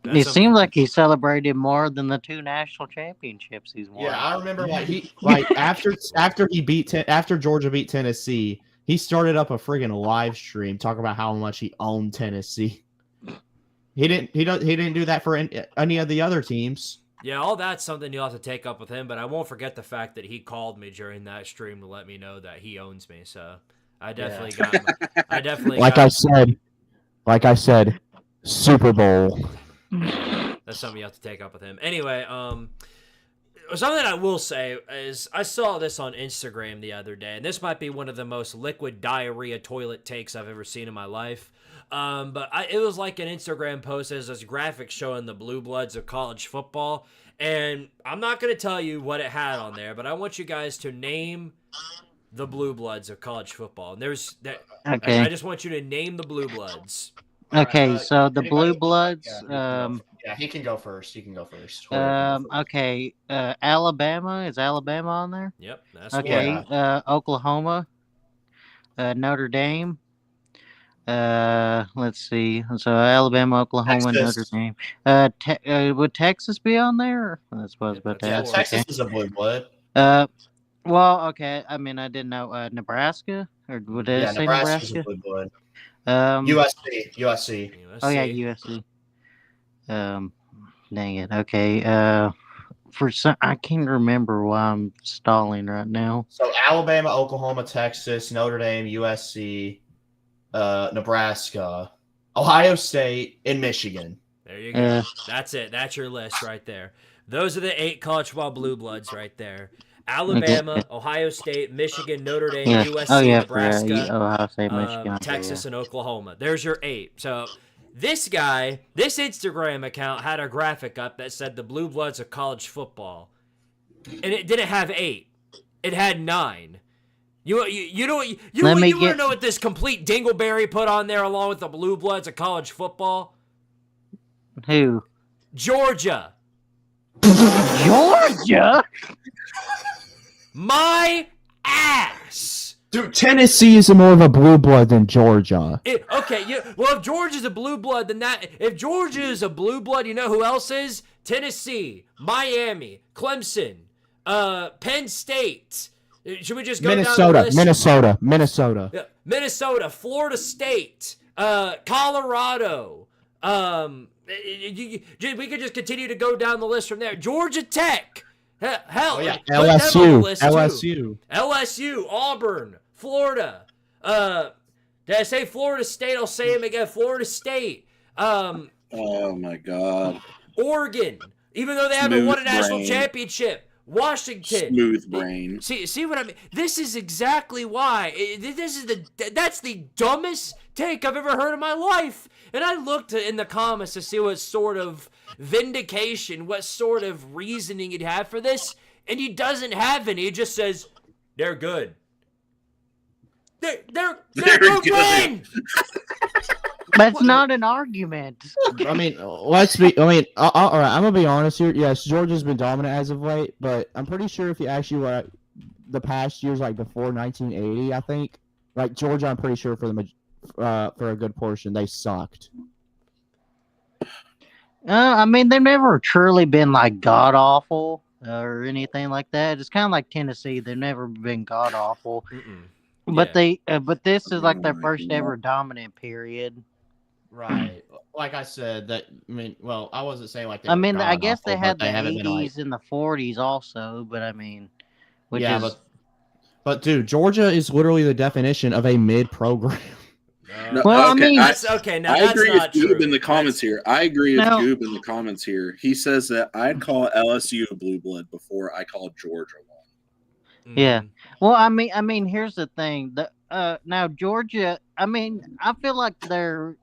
Speaker 5: It seemed like he celebrated more than the 2 national championships he's won.
Speaker 6: Yeah, I remember after Georgia beat Tennessee, he started up a friggin' live stream talking about how much he owned Tennessee. He didn't do that for any of the other teams.
Speaker 3: Yeah, all that's something you'll have to take up with him, but I won't forget the fact that he called me during that stream to let me know that he owns me. So I definitely got
Speaker 6: Like I said, Super Bowl.
Speaker 3: That's something you have to take up with him. Anyway, something I will say is I saw this on Instagram the other day, and this might be one of the most liquid diarrhea toilet takes I've ever seen in my life. But it was like an Instagram post as this graphic showing the blue bloods of college football, and I'm not going to tell you what it had on there, but I want you guys to name the blue bloods of college football. And
Speaker 5: Okay.
Speaker 3: I just want you to name the blue bloods.
Speaker 5: Okay, so the blue bloods.
Speaker 6: He can go first.
Speaker 5: Okay. Alabama, is Alabama on there?
Speaker 3: Yep. That's
Speaker 5: okay. Oklahoma. Notre Dame. Let's see. So Alabama, Oklahoma,
Speaker 6: Texas.
Speaker 5: Notre Dame. Would Texas be on there? I suppose, but
Speaker 6: Texas is a blue blood.
Speaker 5: Well, okay. I mean, I didn't know Nebraska, or would it say Nebraska?
Speaker 6: A blue blood. USC.
Speaker 5: Oh yeah, USC. Dang it. Okay. for some, I can't remember why I'm stalling right now.
Speaker 6: So Alabama, Oklahoma, Texas, Notre Dame, USC, Nebraska, Ohio State, and Michigan.
Speaker 3: There you go. That's it. That's your list right there. Those are the 8 college football blue bloods right there. Alabama, Ohio State, Michigan, Notre Dame, USC, Nebraska,
Speaker 5: Ohio State, Michigan,
Speaker 3: Texas, and Oklahoma. There's your 8. So this guy, this Instagram account had a graphic up that said the blue bloods of college football, and it didn't have 8. It had 9. You want to know what this complete dingleberry put on there along with the blue bloods of college football?
Speaker 5: Who?
Speaker 3: Georgia.
Speaker 5: Georgia?
Speaker 3: My ass.
Speaker 9: Dude, Tennessee is more of a blue blood than Georgia.
Speaker 3: Well, if Georgia's a blue blood, then if Georgia is a blue blood, you know who else is? Tennessee, Miami, Clemson, Penn State. Should we just go down the list?
Speaker 9: Minnesota.
Speaker 3: Minnesota, Florida State, Colorado. We could just continue to go down the list from there. Georgia Tech. Hell, LSU, Auburn, Florida. Did I say Florida State? I'll say them again. Florida State.
Speaker 4: Oh my God.
Speaker 3: Oregon, even though they haven't won a national championship. Washington.
Speaker 4: Smooth brain.
Speaker 3: See what I mean? This is exactly why. That's the dumbest take I've ever heard in my life. And I looked in the comments to see what sort of vindication, what sort of reasoning he'd have for this, and he doesn't have any. He just says, they're good. They're good.
Speaker 5: That's not an argument.
Speaker 9: I mean, all right, I'm going to be honest here. Yes, Georgia's been dominant as of late, but I'm pretty sure if you actually the past years, like before 1980, I think, like Georgia, I'm pretty sure for a good portion, they sucked.
Speaker 5: I mean, they've never truly been like god awful or anything like that. It's kind of like Tennessee; they've never been god awful. But but this is like their first ever dominant period.
Speaker 6: Right. Like I said, I wasn't saying like.
Speaker 5: I guess they had the 80s and the 40s also, but I mean,
Speaker 6: but dude, Georgia is literally the definition of a mid program.
Speaker 4: No,
Speaker 5: well,
Speaker 4: okay,
Speaker 5: I mean,
Speaker 3: I
Speaker 4: agree with Goob in the
Speaker 3: comments
Speaker 4: here. I agree with Goob in the comments here. He says that I'd call LSU a blue blood before I call Georgia one.
Speaker 5: Yeah. Well, I mean, here's the thing. Now Georgia, I mean, I feel like they're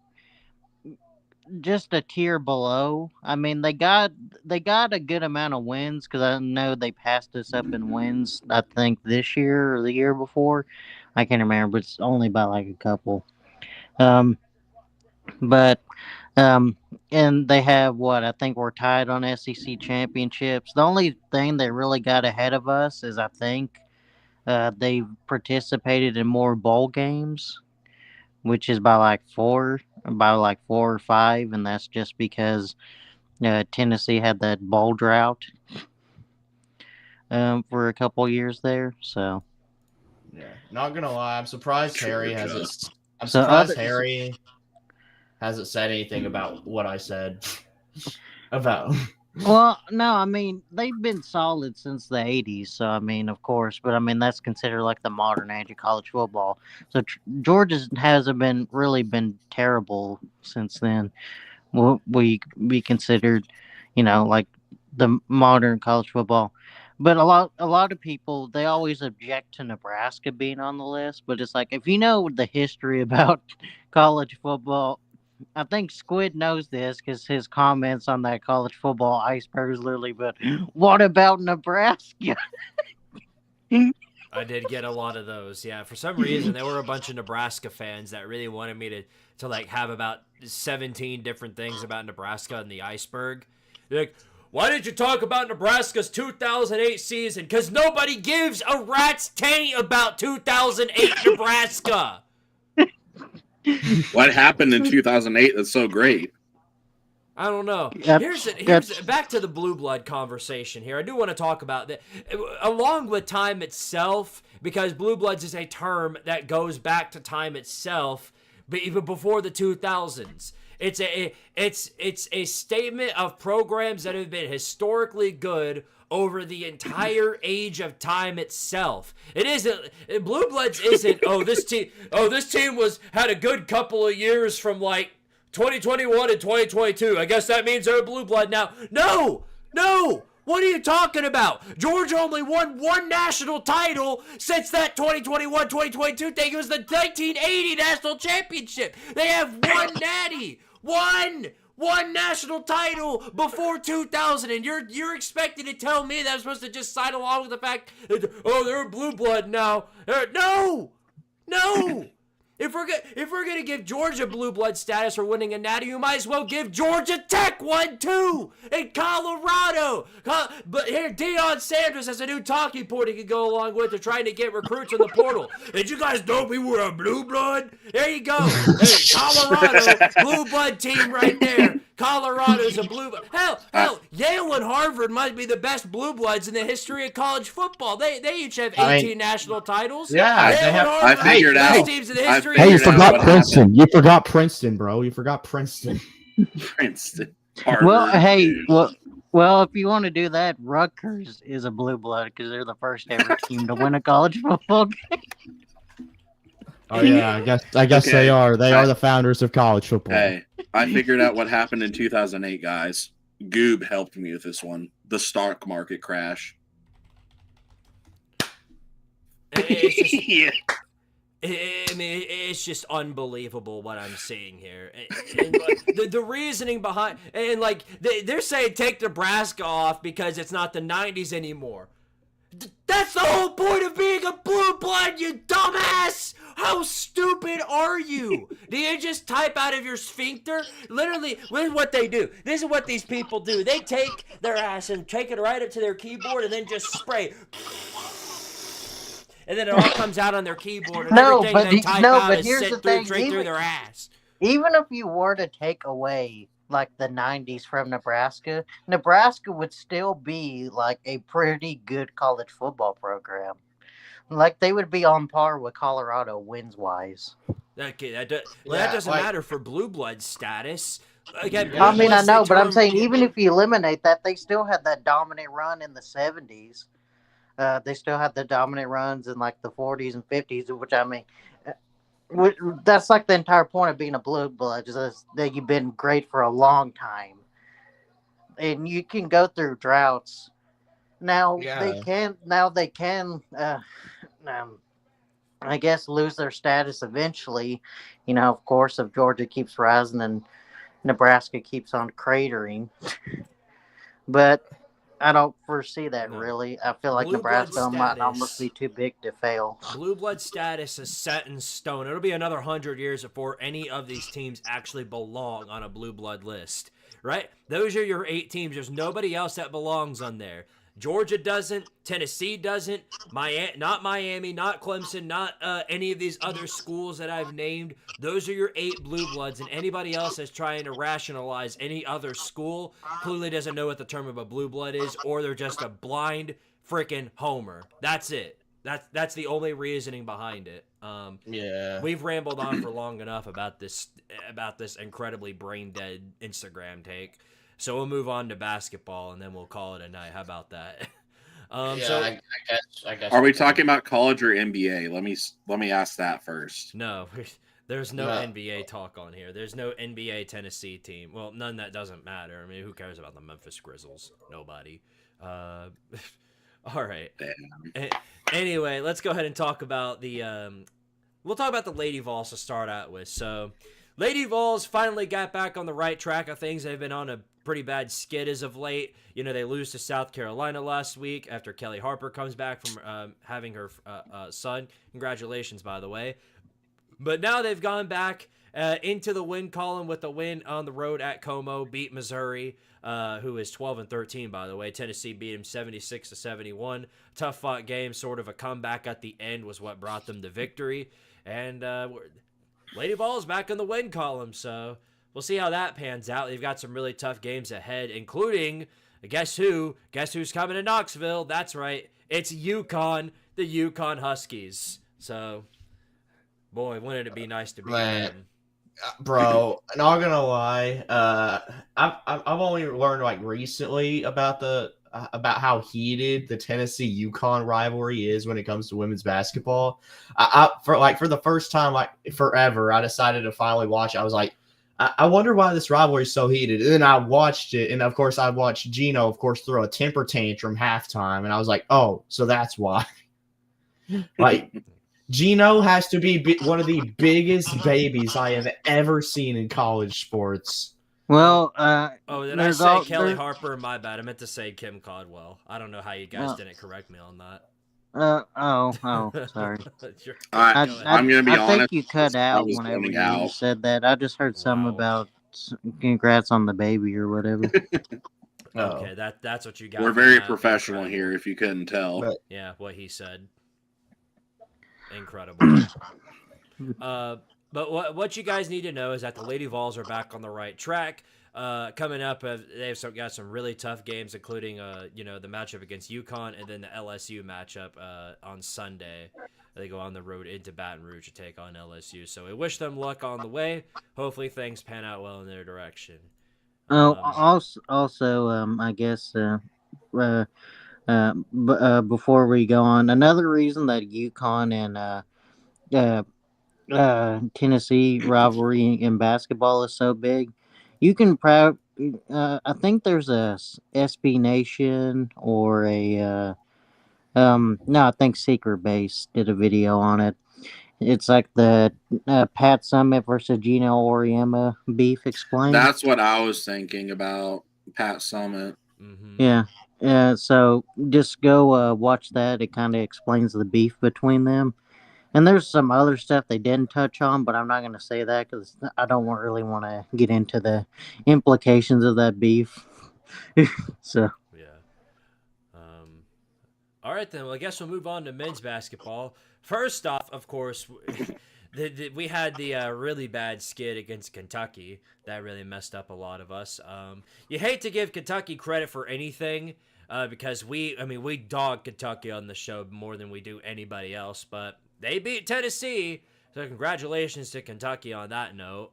Speaker 5: just a tier below. I mean, they got a good amount of wins because I know they passed us up in wins. I think this year or the year before, I can't remember. But it's only by like a couple. And they have what I think we're tied on SEC championships. The only thing they really got ahead of us is I think they participated in more bowl games, which is by like 4 or 5, and that's just because Tennessee had that bowl drought for a couple years there. So
Speaker 6: yeah, not gonna lie, I'm surprised Harry hasn't. I'm surprised Harry hasn't said anything about what I said about.
Speaker 5: Well, no, I mean, they've been solid since the 80s, so, I mean, of course, but, I mean, that's considered, like, the modern age of college football. So, Georgia hasn't been terrible since then. We considered, like, the modern college football. But a lot of people, they always object to Nebraska being on the list, but it's like, if you know the history about college football, I think Squid knows this because his comments on that college football iceberg is literally, but what about Nebraska?
Speaker 3: I did get a lot of those. Yeah, for some reason, there were a bunch of Nebraska fans that really wanted me to like have about 17 different things about Nebraska in the iceberg. They're like, why did you talk about Nebraska's 2008 season? Because nobody gives a rat's taint about 2008 Nebraska.
Speaker 4: What happened in 2008 that's so great?
Speaker 3: I don't know.
Speaker 5: Yep.
Speaker 3: Here's back to the blue blood conversation here. I do want to talk about that along with time itself, because blue bloods is a term that goes back to time itself, but even before the 2000s. It's a statement of programs that have been historically good over the entire age of time itself. It isn't Blue Bloods isn't this team had a good couple of years from like 2021 and 2022. I guess that means they're a Blue Blood now. No. What are you talking about? Georgia only won one national title since that 2021-2022 thing. It was the 1980 national championship. They have one natty. One national title before 2000, and you're expecting to tell me that I'm supposed to just sign along with the fact that, they're a Blue Blood now. No. If we're gonna give Georgia Blue Blood status for winning a natty, you might as well give Georgia Tech one too, and Colorado. But here, Deion Sanders has a new talking point he could go along with. They're trying to get recruits in the portal. Did you guys know we were a Blue Blood? There you go. Hey, Colorado Blue Blood team right there. Colorado's a Blue Blood. Hell, Yale and Harvard might be the best Blue Bloods in the history of college football. They each have 18 national titles.
Speaker 6: Yeah,
Speaker 3: Yale
Speaker 6: they have.
Speaker 3: and Harvard,
Speaker 4: I figured
Speaker 3: best
Speaker 4: out.
Speaker 3: teams in the history.
Speaker 9: Hey, you
Speaker 4: Figured out
Speaker 9: forgot
Speaker 4: what
Speaker 9: Princeton. You forgot Princeton, bro. You forgot Princeton.
Speaker 4: Princeton.
Speaker 5: Well,
Speaker 4: Harvard.
Speaker 5: hey, well, if you want to do that, Rutgers is a Blue Blood because they're the first ever team to win a college football game.
Speaker 9: Oh yeah, I guess
Speaker 4: Okay.
Speaker 9: they are. They are the founders of college football.
Speaker 4: Hey, I figured out what happened in 2008, guys. Goob helped me with this one. The stock market crash.
Speaker 3: It's just,
Speaker 4: Yeah.
Speaker 3: it's just unbelievable what I'm seeing here. And the reasoning behind, and like they're saying take Nebraska off because it's not the 90s anymore. That's the whole point of being a Blue Blood, you dumbass! How stupid are you? Do you just type out of your sphincter? Literally, this is what they do. This is what these people do. They take their ass and take it right up to their keyboard and then just spray. And then it all comes out on their keyboard, and everything they type out is
Speaker 5: here's
Speaker 3: sent
Speaker 5: the
Speaker 3: through
Speaker 5: thing,
Speaker 3: straight through their ass.
Speaker 5: Even if you were to take away like the 90s from Nebraska, Nebraska would still be like a pretty good college football program. Like they would be on par with Colorado wins wise.
Speaker 3: Okay, that doesn't matter for Blue Blood status. Again,
Speaker 5: I mean, I
Speaker 3: Blood's
Speaker 5: know,
Speaker 3: the
Speaker 5: but I'm
Speaker 3: term-
Speaker 5: saying even if you eliminate that, they still had that dominant run in the 70s. They still had the dominant runs in like the 40s and 50s, which I mean, that's like the entire point of being a Blue Blood is that you've been great for a long time, and you can go through droughts. Now they can. I guess lose their status eventually. You know, of course, if Georgia keeps rising and Nebraska keeps on cratering, but I don't foresee that really. I feel like
Speaker 3: Blue blood
Speaker 5: Nebraska might
Speaker 3: status.
Speaker 5: almost be too big to fail.
Speaker 3: Blue Blood status is set in stone. It'll be another 100 years before any of these teams actually belong on a Blue Blood list, right? Those are your 8 teams. There's nobody else that belongs on there. Georgia doesn't. Tennessee doesn't. Not Miami, not Clemson, not any of these other schools that I've named. Those are your 8 Blue Bloods, and anybody else that's trying to rationalize any other school clearly doesn't know what the term of a Blue Blood is, or they're just a blind freaking homer. That's it. That's the only reasoning behind it.
Speaker 6: Yeah.
Speaker 3: We've rambled on for long enough about this incredibly brain dead Instagram take. So we'll move on to basketball, and then we'll call it a night. How about that?
Speaker 6: I guess.
Speaker 4: Are we talking about college or NBA? Let me ask that first.
Speaker 3: No, there's no NBA talk on here. There's no NBA Tennessee team. Well, none that doesn't matter. I mean, who cares about the Memphis Grizzlies? Nobody. All right. Anyway, let's go ahead and talk about we'll talk about the Lady Vols to start out with. So, Lady Vols finally got back on the right track of things. They've been on a pretty bad skid as of late. You know, they lose to South Carolina last week after Kelly Harper comes back from having her son. Congratulations, by the way. But now they've gone back into the win column with a win on the road at Como, beat Missouri, who is 12-13, by the way. Tennessee beat him 76-71. Tough fought game, sort of a comeback at the end was what brought them the victory. And Lady Vols back in the win column, so we'll see how that pans out. They've got some really tough games ahead, including, guess who? Guess who's coming to Knoxville? That's right. It's UConn, the UConn Huskies. So, boy, wouldn't it be nice to be them.
Speaker 6: Bro, not gonna lie. I've only learned like recently about how heated the Tennessee UConn rivalry is when it comes to women's basketball. For the first time like forever, I decided to finally watch it. I was like, I wonder why this rivalry is so heated. And then I watched it, and of course I watched Gino, of course, throw a temper tantrum halftime, and I was like, oh, so that's why. Like. Gino has to be one of the biggest babies I have ever seen in college sports.
Speaker 5: Well,
Speaker 3: Oh, did I
Speaker 5: there's
Speaker 3: say Kelly Harper? My bad. I meant to say Kim Caldwell. I don't know how you guys didn't correct me on that.
Speaker 5: Sorry.
Speaker 4: I'm going to be
Speaker 5: I
Speaker 4: honest.
Speaker 5: think you cut
Speaker 4: I
Speaker 5: out
Speaker 4: was
Speaker 5: whenever
Speaker 4: zoning
Speaker 5: you
Speaker 4: out.
Speaker 5: said that. I just heard something about congrats on the baby or whatever.
Speaker 3: Okay, that's what you got.
Speaker 4: We're very professional here, if you couldn't tell.
Speaker 3: Yeah, what he said. Incredible. But what you guys need to know is that the Lady Vols are back on the right track. Coming up, they've got some really tough games, including the matchup against UConn and then the LSU matchup on Sunday. They go on the road into Baton Rouge to take on LSU. So we wish them luck on the way. Hopefully things pan out well in their direction.
Speaker 5: Also, I guess before we go on, another reason that UConn and Tennessee rivalry in basketball is so big, you can I think there's a SB Nation or a no, I think Secret Base did a video on it. It's like the Pat Summitt versus Gino Auriemma beef explained.
Speaker 4: That's what I was thinking about, Pat Summitt.
Speaker 5: Yeah. So just go watch that. It kind of explains the beef between them. And there's some other stuff they didn't touch on, but I'm not going to say that because I don't really want to get into the implications of that beef. So.
Speaker 3: Yeah. All right, then. Well, I guess we'll move on to men's basketball. First off, of course, we had the really bad skid against Kentucky. That really messed up a lot of us. You hate to give Kentucky credit for anything because we dog Kentucky on the show more than we do anybody else, but they beat Tennessee, so congratulations to Kentucky on that note.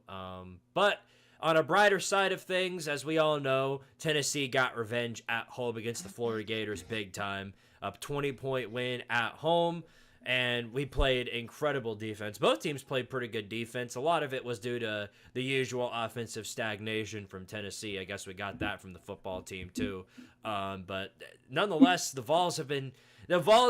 Speaker 3: But on a brighter side of things, as we all know, Tennessee got revenge at home against the Florida Gators big time. A 20-point win at home, and we played incredible defense. Both teams played pretty good defense. A lot of it was due to the usual offensive stagnation from Tennessee. I guess we got that from the football team too. But nonetheless, the Vols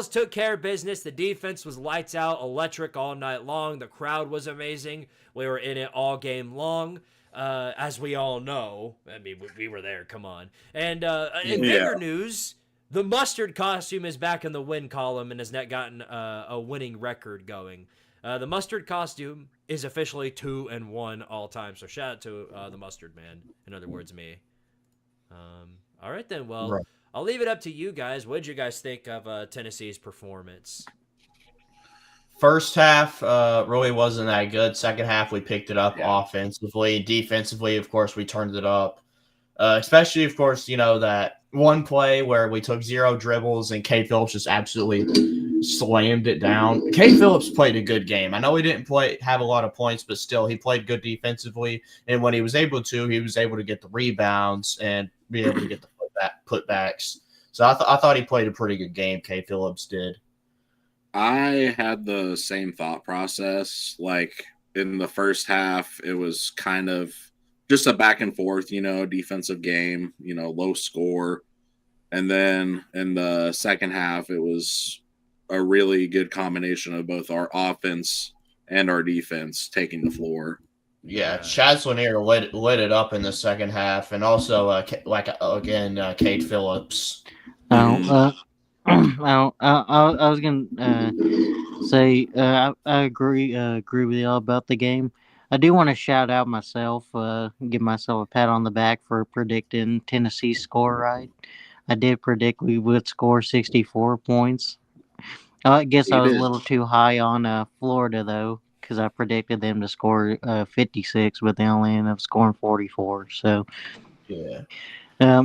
Speaker 3: took care of business. The defense was lights out, electric all night long. The crowd was amazing. We were in it all game long. As we all know. I mean, we were there. Come on. And in bigger news, the mustard costume is back in the win column and has not gotten a winning record going. The mustard costume is officially 2-1 all time. So shout out to the mustard man. In other words, me. All right then. Well, right. I'll leave it up to you guys. What did you guys think of Tennessee's performance?
Speaker 6: First half really wasn't that good. Second half, we picked it up offensively. Defensively, of course, we turned it up. Especially, of course, that one play where we took 0 dribbles and K. Phillips just absolutely slammed it down. K. Phillips played a good game. I know he didn't have a lot of points, but still, he played good defensively. And when he was able to get the rebounds and be able to get the putbacks. So I thought he played a pretty good game, K. Phillips did.
Speaker 4: I had the same thought process. Like in the first half, it was kind of just a back and forth, defensive game, low score. And then in the second half, it was a really good combination of both our offense and our defense taking the floor.
Speaker 6: Yeah, Chaz Lanier lit it up in the second half. And also, Kate Phillips.
Speaker 5: I was gonna say I agree with y'all about the game. I do want to shout out myself, give myself a pat on the back for predicting Tennessee's score right. I did predict we would score 64 points. I guess I was a little too high on Florida though, because I predicted them to score 56, but they only ended up scoring 44. So
Speaker 6: yeah.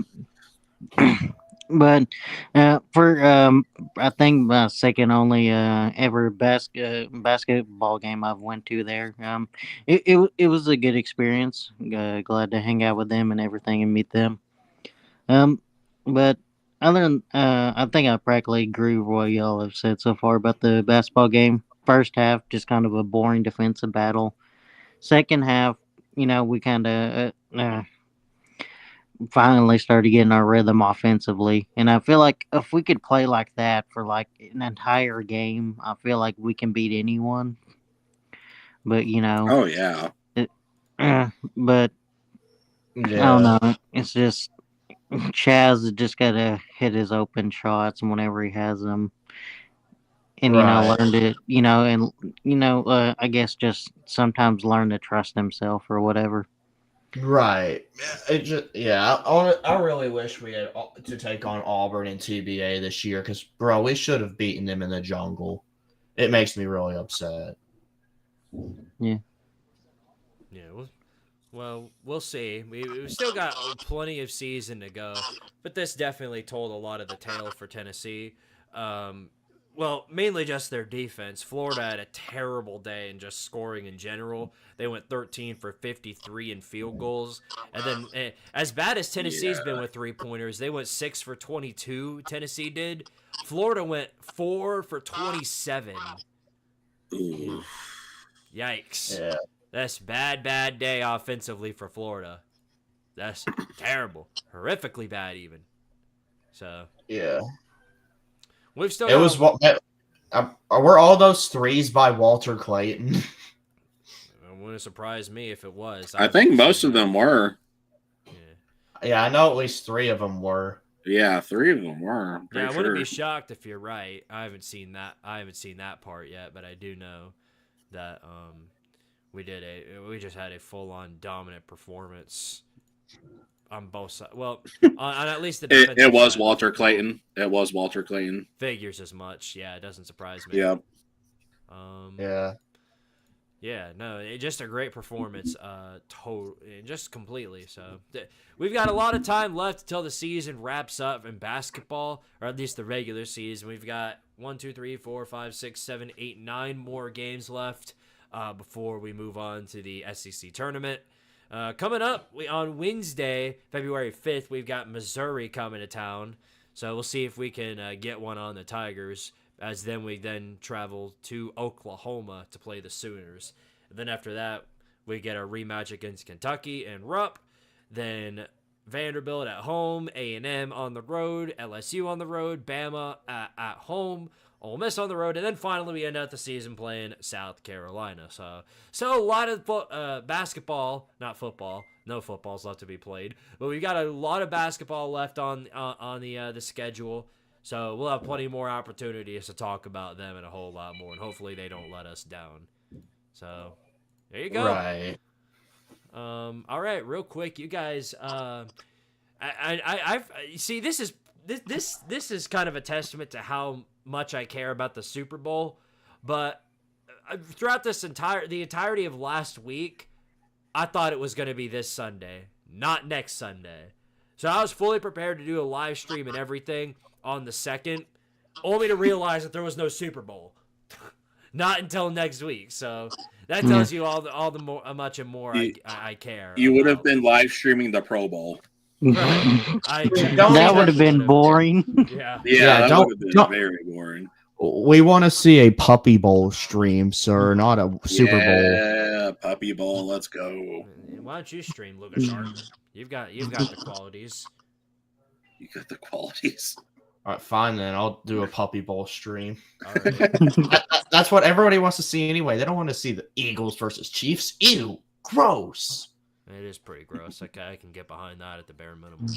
Speaker 5: But for I think my second only ever basketball game I've went to there. It was a good experience. Glad to hang out with them and everything and meet them. Um, but other than I think I practically agree with what y'all have said so far about the basketball game. First half, just kind of a boring defensive battle. Second half, we kind of finally started getting our rhythm offensively. And I feel like if we could play like that for like an entire game, I feel like we can beat anyone. But
Speaker 4: Oh yeah.
Speaker 5: it, but I don't
Speaker 6: Yeah.
Speaker 5: know. It's just Chaz has just gotta hit his open shots whenever he has them, and
Speaker 6: Right.
Speaker 5: learn to I guess just sometimes learn to trust himself or whatever.
Speaker 6: Right. It just I really wish we had to take on Auburn and TBA this year because bro, we should have beaten them in the jungle. It makes me really upset.
Speaker 5: Yeah.
Speaker 3: Yeah, well, we'll see. We've still got plenty of season to go, but this definitely told a lot of the tale for Tennessee. Well, mainly just their defense. Florida had a terrible day in just scoring in general. They went 13 for 53 in field goals. And then, as bad as Tennessee's been with three-pointers, they went 6 for 22, Tennessee did. Florida went 4 for 27.
Speaker 4: Ooh.
Speaker 3: Yikes.
Speaker 6: Yeah.
Speaker 3: That's bad day offensively for Florida. That's terrible. Horrifically bad, even. So,
Speaker 6: Yeah.
Speaker 3: we've still
Speaker 6: It
Speaker 3: got
Speaker 6: was what were all those threes by Walter Clayton?
Speaker 3: It wouldn't surprise me if it was.
Speaker 4: I think most of them were.
Speaker 3: Yeah,
Speaker 6: Yeah, I know at least 3 of them were.
Speaker 4: Yeah, 3 of them were. I'm pretty
Speaker 3: I wouldn't be
Speaker 4: sure.
Speaker 3: shocked if you're right. I haven't seen that part yet, but I do know that we just had a full-on dominant performance on both sides. Well, on at least the defensive
Speaker 4: It was
Speaker 3: side.
Speaker 4: Walter Clayton. It was Walter Clayton.
Speaker 3: Figures as much. Yeah, it doesn't surprise me.
Speaker 4: Yep.
Speaker 6: Yeah.
Speaker 3: Yeah, no, just a great performance, just completely. So we've got a lot of time left until the season wraps up in basketball, or at least the regular season. We've got 1, 2, 3, 4, 5, 6, 7, 8, 9 more games left before we move on to the SEC tournament. Coming up on Wednesday, February 5th, we've got Missouri coming to town. So we'll see if we can get one on the Tigers, as then we travel to Oklahoma to play the Sooners. And then after that, we get a rematch against Kentucky and Rupp. Then Vanderbilt at home, A&M on the road, LSU on the road, Bama at home, Ole Miss on the road, and then finally we end out the season playing South Carolina. So a lot of basketball, not football. No footballs left to be played, but we've got a lot of basketball left on the schedule. So we'll have plenty more opportunities to talk about them and a whole lot more, and hopefully they don't let us down. So there you go.
Speaker 6: Right.
Speaker 3: All right, real quick, you guys. I've see this is kind of a testament to how much I care about the Super Bowl, but throughout the entirety of last week, I thought it was going to be this Sunday, not next Sunday. So I was fully prepared to do a live stream and everything on the 2nd, only to realize that there was no Super Bowl. Not until next week. So that tells you all the more much and more I care.
Speaker 4: You would have been live streaming the Pro Bowl.
Speaker 5: That would have been boring.
Speaker 3: Yeah.
Speaker 4: Yeah, that would have been
Speaker 6: don't-
Speaker 4: very boring.
Speaker 6: We want to see a Puppy Bowl stream, sir, not a Super Bowl.
Speaker 4: Yeah, Puppy Bowl, let's go.
Speaker 3: Why don't you stream, Lucas Sharp? You've got the qualities.
Speaker 4: You got the qualities.
Speaker 6: All right, fine then. I'll do a Puppy Bowl stream.
Speaker 3: All right.
Speaker 6: That's what everybody wants to see anyway. They don't want to see the Eagles versus Chiefs. Ew, gross.
Speaker 3: It is pretty gross. I can get behind that at the bare minimum.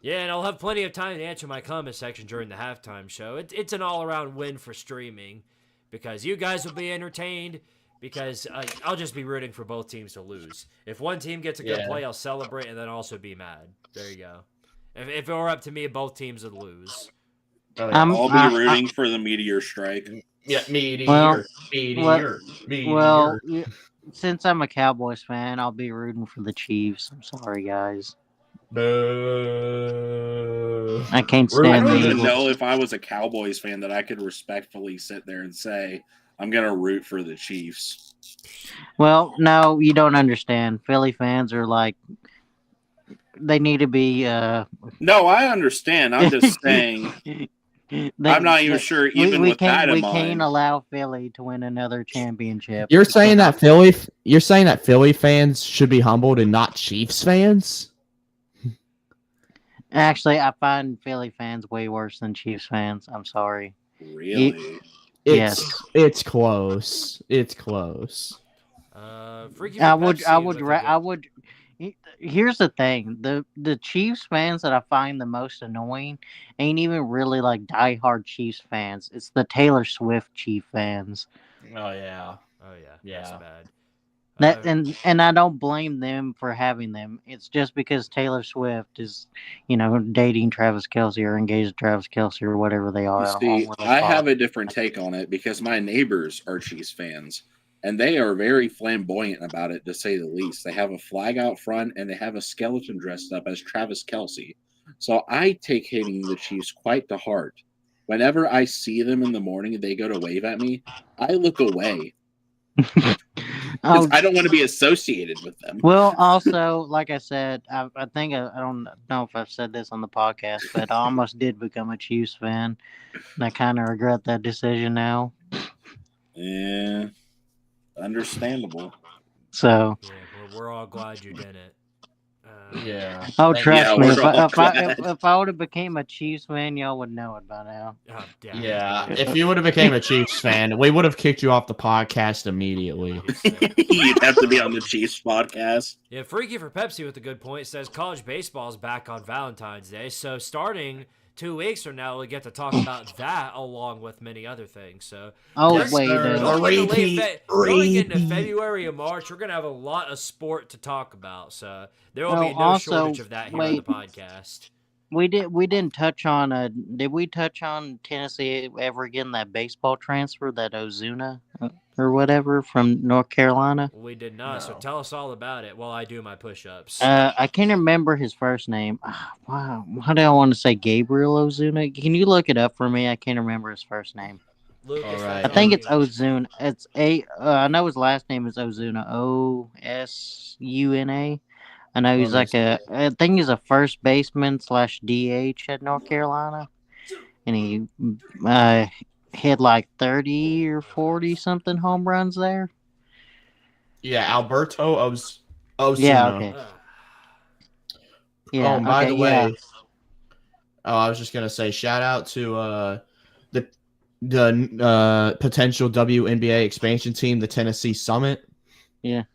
Speaker 3: Yeah, and I'll have plenty of time to answer my comment section during the halftime show. It's an all-around win for streaming because you guys will be entertained because I'll just be rooting for both teams to lose. If one team gets a good play, I'll celebrate and then also be mad. There you go. If it were up to me, both teams would lose.
Speaker 4: I'll be rooting for the meteor strike.
Speaker 6: Yeah, meteor.
Speaker 5: Well, since I'm a Cowboys fan, I'll be rooting for the Chiefs. I'm sorry, guys.
Speaker 6: Boo.
Speaker 5: I can't
Speaker 4: I
Speaker 5: stand
Speaker 4: don't
Speaker 5: the
Speaker 4: even
Speaker 5: Eagles.
Speaker 4: know if I was a Cowboys fan that I could respectfully sit there and say I'm gonna root for the Chiefs.
Speaker 5: Well, no, you don't understand. Philly fans are like they need to be.
Speaker 4: No, I understand. I'm just saying. I'm not even sure, even
Speaker 5: we
Speaker 4: with that in
Speaker 5: we can't
Speaker 4: mind.
Speaker 5: allow Philly to win another championship.
Speaker 9: You're saying that Philly fans should be humbled and not Chiefs fans?
Speaker 5: Actually, I find Philly fans way worse than Chiefs fans. I'm sorry.
Speaker 4: Really?
Speaker 9: It's close. It's close.
Speaker 3: Freaky
Speaker 5: I
Speaker 3: for
Speaker 5: would.
Speaker 3: Pepsi
Speaker 5: I would.
Speaker 3: with a
Speaker 5: Ra-
Speaker 3: good-
Speaker 5: I would. Here's the thing: the Chiefs fans that I find the most annoying ain't even really like diehard Chiefs fans. It's the Taylor Swift Chief fans.
Speaker 6: Oh yeah.
Speaker 3: Oh yeah,
Speaker 6: Yeah.
Speaker 3: that's bad.
Speaker 5: That and I don't blame them for having them. It's just because Taylor Swift is, dating Travis Kelce or engaged to Travis Kelce or whatever they are.
Speaker 4: You
Speaker 5: I don't
Speaker 4: see,
Speaker 5: know what they
Speaker 4: I
Speaker 5: call
Speaker 4: have
Speaker 5: it.
Speaker 4: a different take on it because my neighbors are Chiefs fans, and they are very flamboyant about it, to say the least. They have a flag out front, and they have a skeleton dressed up as Travis Kelce. So I take hating the Chiefs quite to heart. Whenever I see them in the morning and they go to wave at me, I look away.
Speaker 5: Oh,
Speaker 4: I don't want to be associated with them.
Speaker 5: well, also, like I said, I think I don't know if I've said this on the podcast, but I almost did become a Chiefs fan, and I kind of regret that decision now.
Speaker 4: Yeah, understandable.
Speaker 5: So,
Speaker 3: Yeah, we're all glad you did it.
Speaker 6: Yeah.
Speaker 5: oh,
Speaker 6: Thank-
Speaker 5: trust
Speaker 4: Yeah,
Speaker 5: me,
Speaker 4: we're all glad.
Speaker 5: if I would have became a Chiefs fan, y'all would know it by now.
Speaker 3: Oh, damn.
Speaker 6: Yeah. If you would have became a Chiefs fan, we would have kicked you off the podcast immediately.
Speaker 4: You'd have to be on the Chiefs podcast.
Speaker 3: Yeah, Freaky for Pepsi with a good point says college baseball is back on Valentine's Day. So starting 2 weeks from now, we get to talk about that along with many other things. So
Speaker 5: Oh,
Speaker 6: Yes,
Speaker 5: wait.
Speaker 6: sir.
Speaker 3: going into February and March, we're gonna have a lot of sport to talk about. So there will be no
Speaker 5: also,
Speaker 3: shortage of that here on the
Speaker 5: wait.
Speaker 3: podcast.
Speaker 5: We didn't touch on did we touch on Tennessee ever getting that baseball transfer, that Ozuna or whatever from North Carolina?
Speaker 3: We did not. So
Speaker 6: No.
Speaker 3: tell us all about it while I do my push-ups.
Speaker 5: I can't remember his first name. Wow, how do I want to say Gabriel Ozuna? Can you look it up for me? I can't remember his first name.
Speaker 3: Lucas,
Speaker 6: All right.
Speaker 5: I think it's Ozuna. It's I know his last name is Ozuna. Osuna. I know he's
Speaker 6: Let me
Speaker 5: I think he's a first baseman / DH at North Carolina, and he hit like 30 or 40 something home runs there.
Speaker 6: Yeah, Alberto Osuna.
Speaker 5: Yeah, okay. Yeah.
Speaker 6: Oh, and by
Speaker 5: okay,
Speaker 6: the way,
Speaker 5: yeah.
Speaker 6: I was just gonna say shout out to the potential WNBA expansion team, the Tennessee Summit.
Speaker 5: Yeah.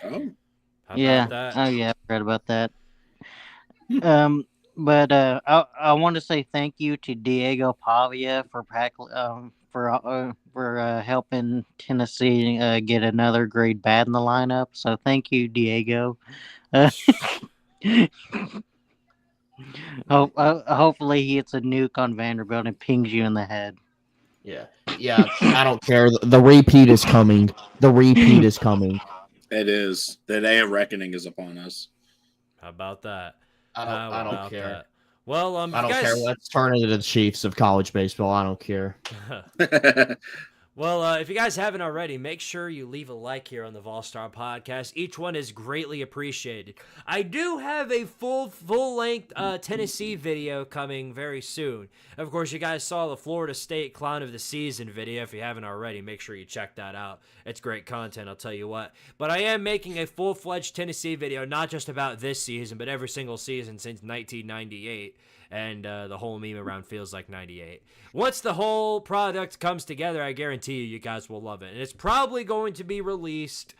Speaker 4: Oh,
Speaker 3: How
Speaker 5: Yeah.
Speaker 3: about that?
Speaker 5: Oh, yeah. I read about that. But I want to say thank you to Diego Pavia for helping Tennessee get another great bat in the lineup. So thank you, Diego. Hopefully he hits a nuke on Vanderbilt and pings you in the head.
Speaker 6: Yeah, I don't care.
Speaker 9: The repeat is coming. The repeat is coming.
Speaker 4: it is. The day of reckoning is upon us.
Speaker 3: How about that?
Speaker 6: I
Speaker 3: How
Speaker 6: don't
Speaker 3: about
Speaker 6: care.
Speaker 3: that? Well,
Speaker 6: I don't care. Let's turn into the Chiefs of college baseball. I don't care.
Speaker 3: Well, if you guys haven't already, make sure you leave a like here on the Vol-Star Podcast. Each one is greatly appreciated. I do have a full-length Tennessee video coming very soon. Of course, you guys saw the Florida State Clown of the Season video. If you haven't already, make sure you check that out. It's great content, I'll tell you what. But I am making a full-fledged Tennessee video, not just about this season, but every single season since 1998. And the whole meme around feels like 98. Once the whole product comes together, I guarantee you guys will love it. And it's probably going to be released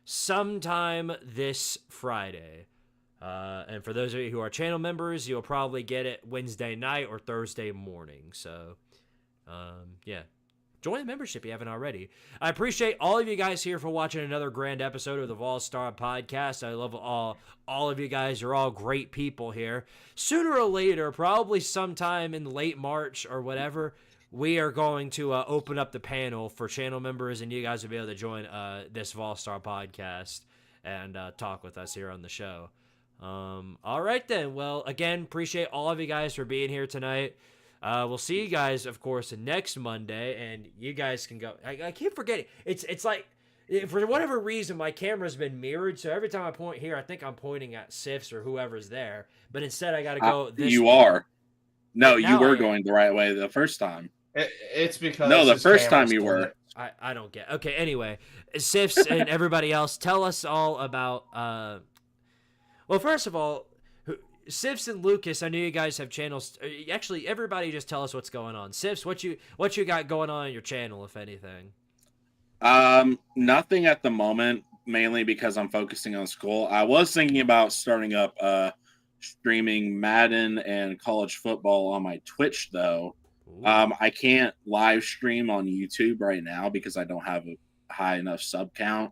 Speaker 3: sometime this Friday. And for those of you who are channel members, you'll probably get it Wednesday night or Thursday morning. So, yeah. Join the membership if you haven't already. I appreciate all of you guys here for watching another grand episode of the Vol-Star Podcast. I love all of you guys. You're all great people here. Sooner or later, probably sometime in late March or whatever, we are going to open up the panel for channel members, and you guys will be able to join this Vol-Star Podcast and talk with us here on the show. All right then. Well, again, appreciate all of you guys for being here tonight. We'll see you guys, of course, next Monday, and you guys can go. I keep forgetting. It's like, for whatever reason, my camera's been mirrored, so every time I point here, I think I'm pointing at Sifs or whoever's there. But instead, I got to go this
Speaker 4: You
Speaker 3: way.
Speaker 4: are. No,
Speaker 3: But
Speaker 4: you
Speaker 3: now
Speaker 4: were
Speaker 3: I am.
Speaker 4: going the right way the first time.
Speaker 6: It's because
Speaker 4: No, the
Speaker 6: his
Speaker 4: first time
Speaker 6: camera's
Speaker 4: you were.
Speaker 6: flipped.
Speaker 3: I don't get. Okay, anyway, Sifs and everybody else, tell us all about. Well, first of all, Sifs and Lucas, I know you guys have channels. Actually, everybody, just tell us what's going on. Sifs, what you got going on your channel, if anything?
Speaker 4: Nothing at the moment, mainly because I'm focusing on school. I was thinking about starting up streaming Madden and college football on my Twitch, though. I can't live stream on YouTube right now because I don't have a high enough sub count,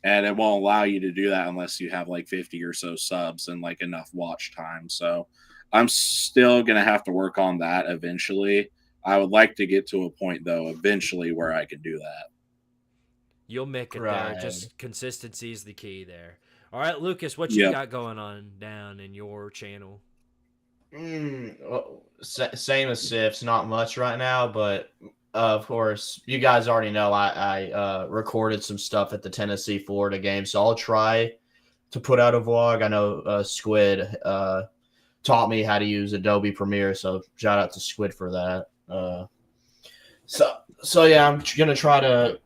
Speaker 4: and it won't allow you to do that unless you have like 50 or so subs and like enough watch time. So I'm still gonna have to work on that eventually. I would like to get to a point though eventually where I can do that.
Speaker 3: You'll make it there.
Speaker 6: Right.
Speaker 3: Just consistency is the key there. All right, Lucas, what you got going on down in your channel?
Speaker 6: Well, same as Sifs, not much right now, but of course, you guys already know I recorded some stuff at the Tennessee-Florida game, so I'll try to put out a vlog. I know Squid taught me how to use Adobe Premiere, so shout out to Squid for that. So yeah, I'm gonna try to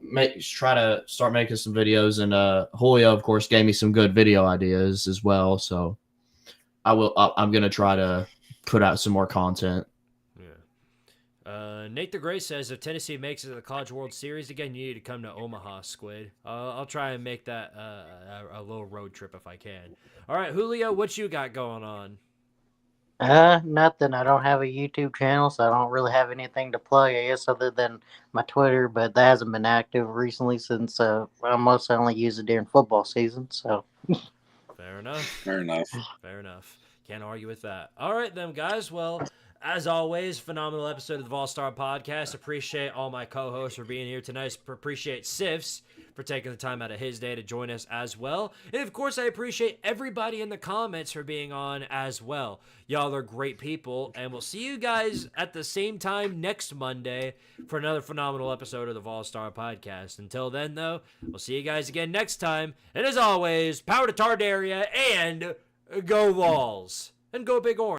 Speaker 6: start making some videos, and Julio, of course, gave me some good video ideas as well. So I'm gonna try to put out some more content.
Speaker 3: Yeah. Nate the Great says if Tennessee makes it to the College World Series again, you need to come to Omaha, Squid. I'll try and make that a little road trip if I can. All right, Julio, what you got going on?
Speaker 5: Nothing. I don't have a YouTube channel, so I don't really have anything to plug, I guess, other than my Twitter, but that hasn't been active recently since I mostly only use it during football season, so.
Speaker 3: Fair enough.
Speaker 4: Fair enough.
Speaker 3: Fair enough. Can't argue with that. All right, then, guys. Well, as always, phenomenal episode of the Vol-Star Podcast. Appreciate all my co-hosts for being here tonight. Appreciate Sifs for taking the time out of his day to join us as well. And, of course, I appreciate everybody in the comments for being on as well. Y'all are great people, and we'll see you guys at the same time next Monday for another phenomenal episode of the Vol-Star Podcast. Until then, though, we'll see you guys again next time. And, as always, power to Tardaria and go Vols. And go Big Orange.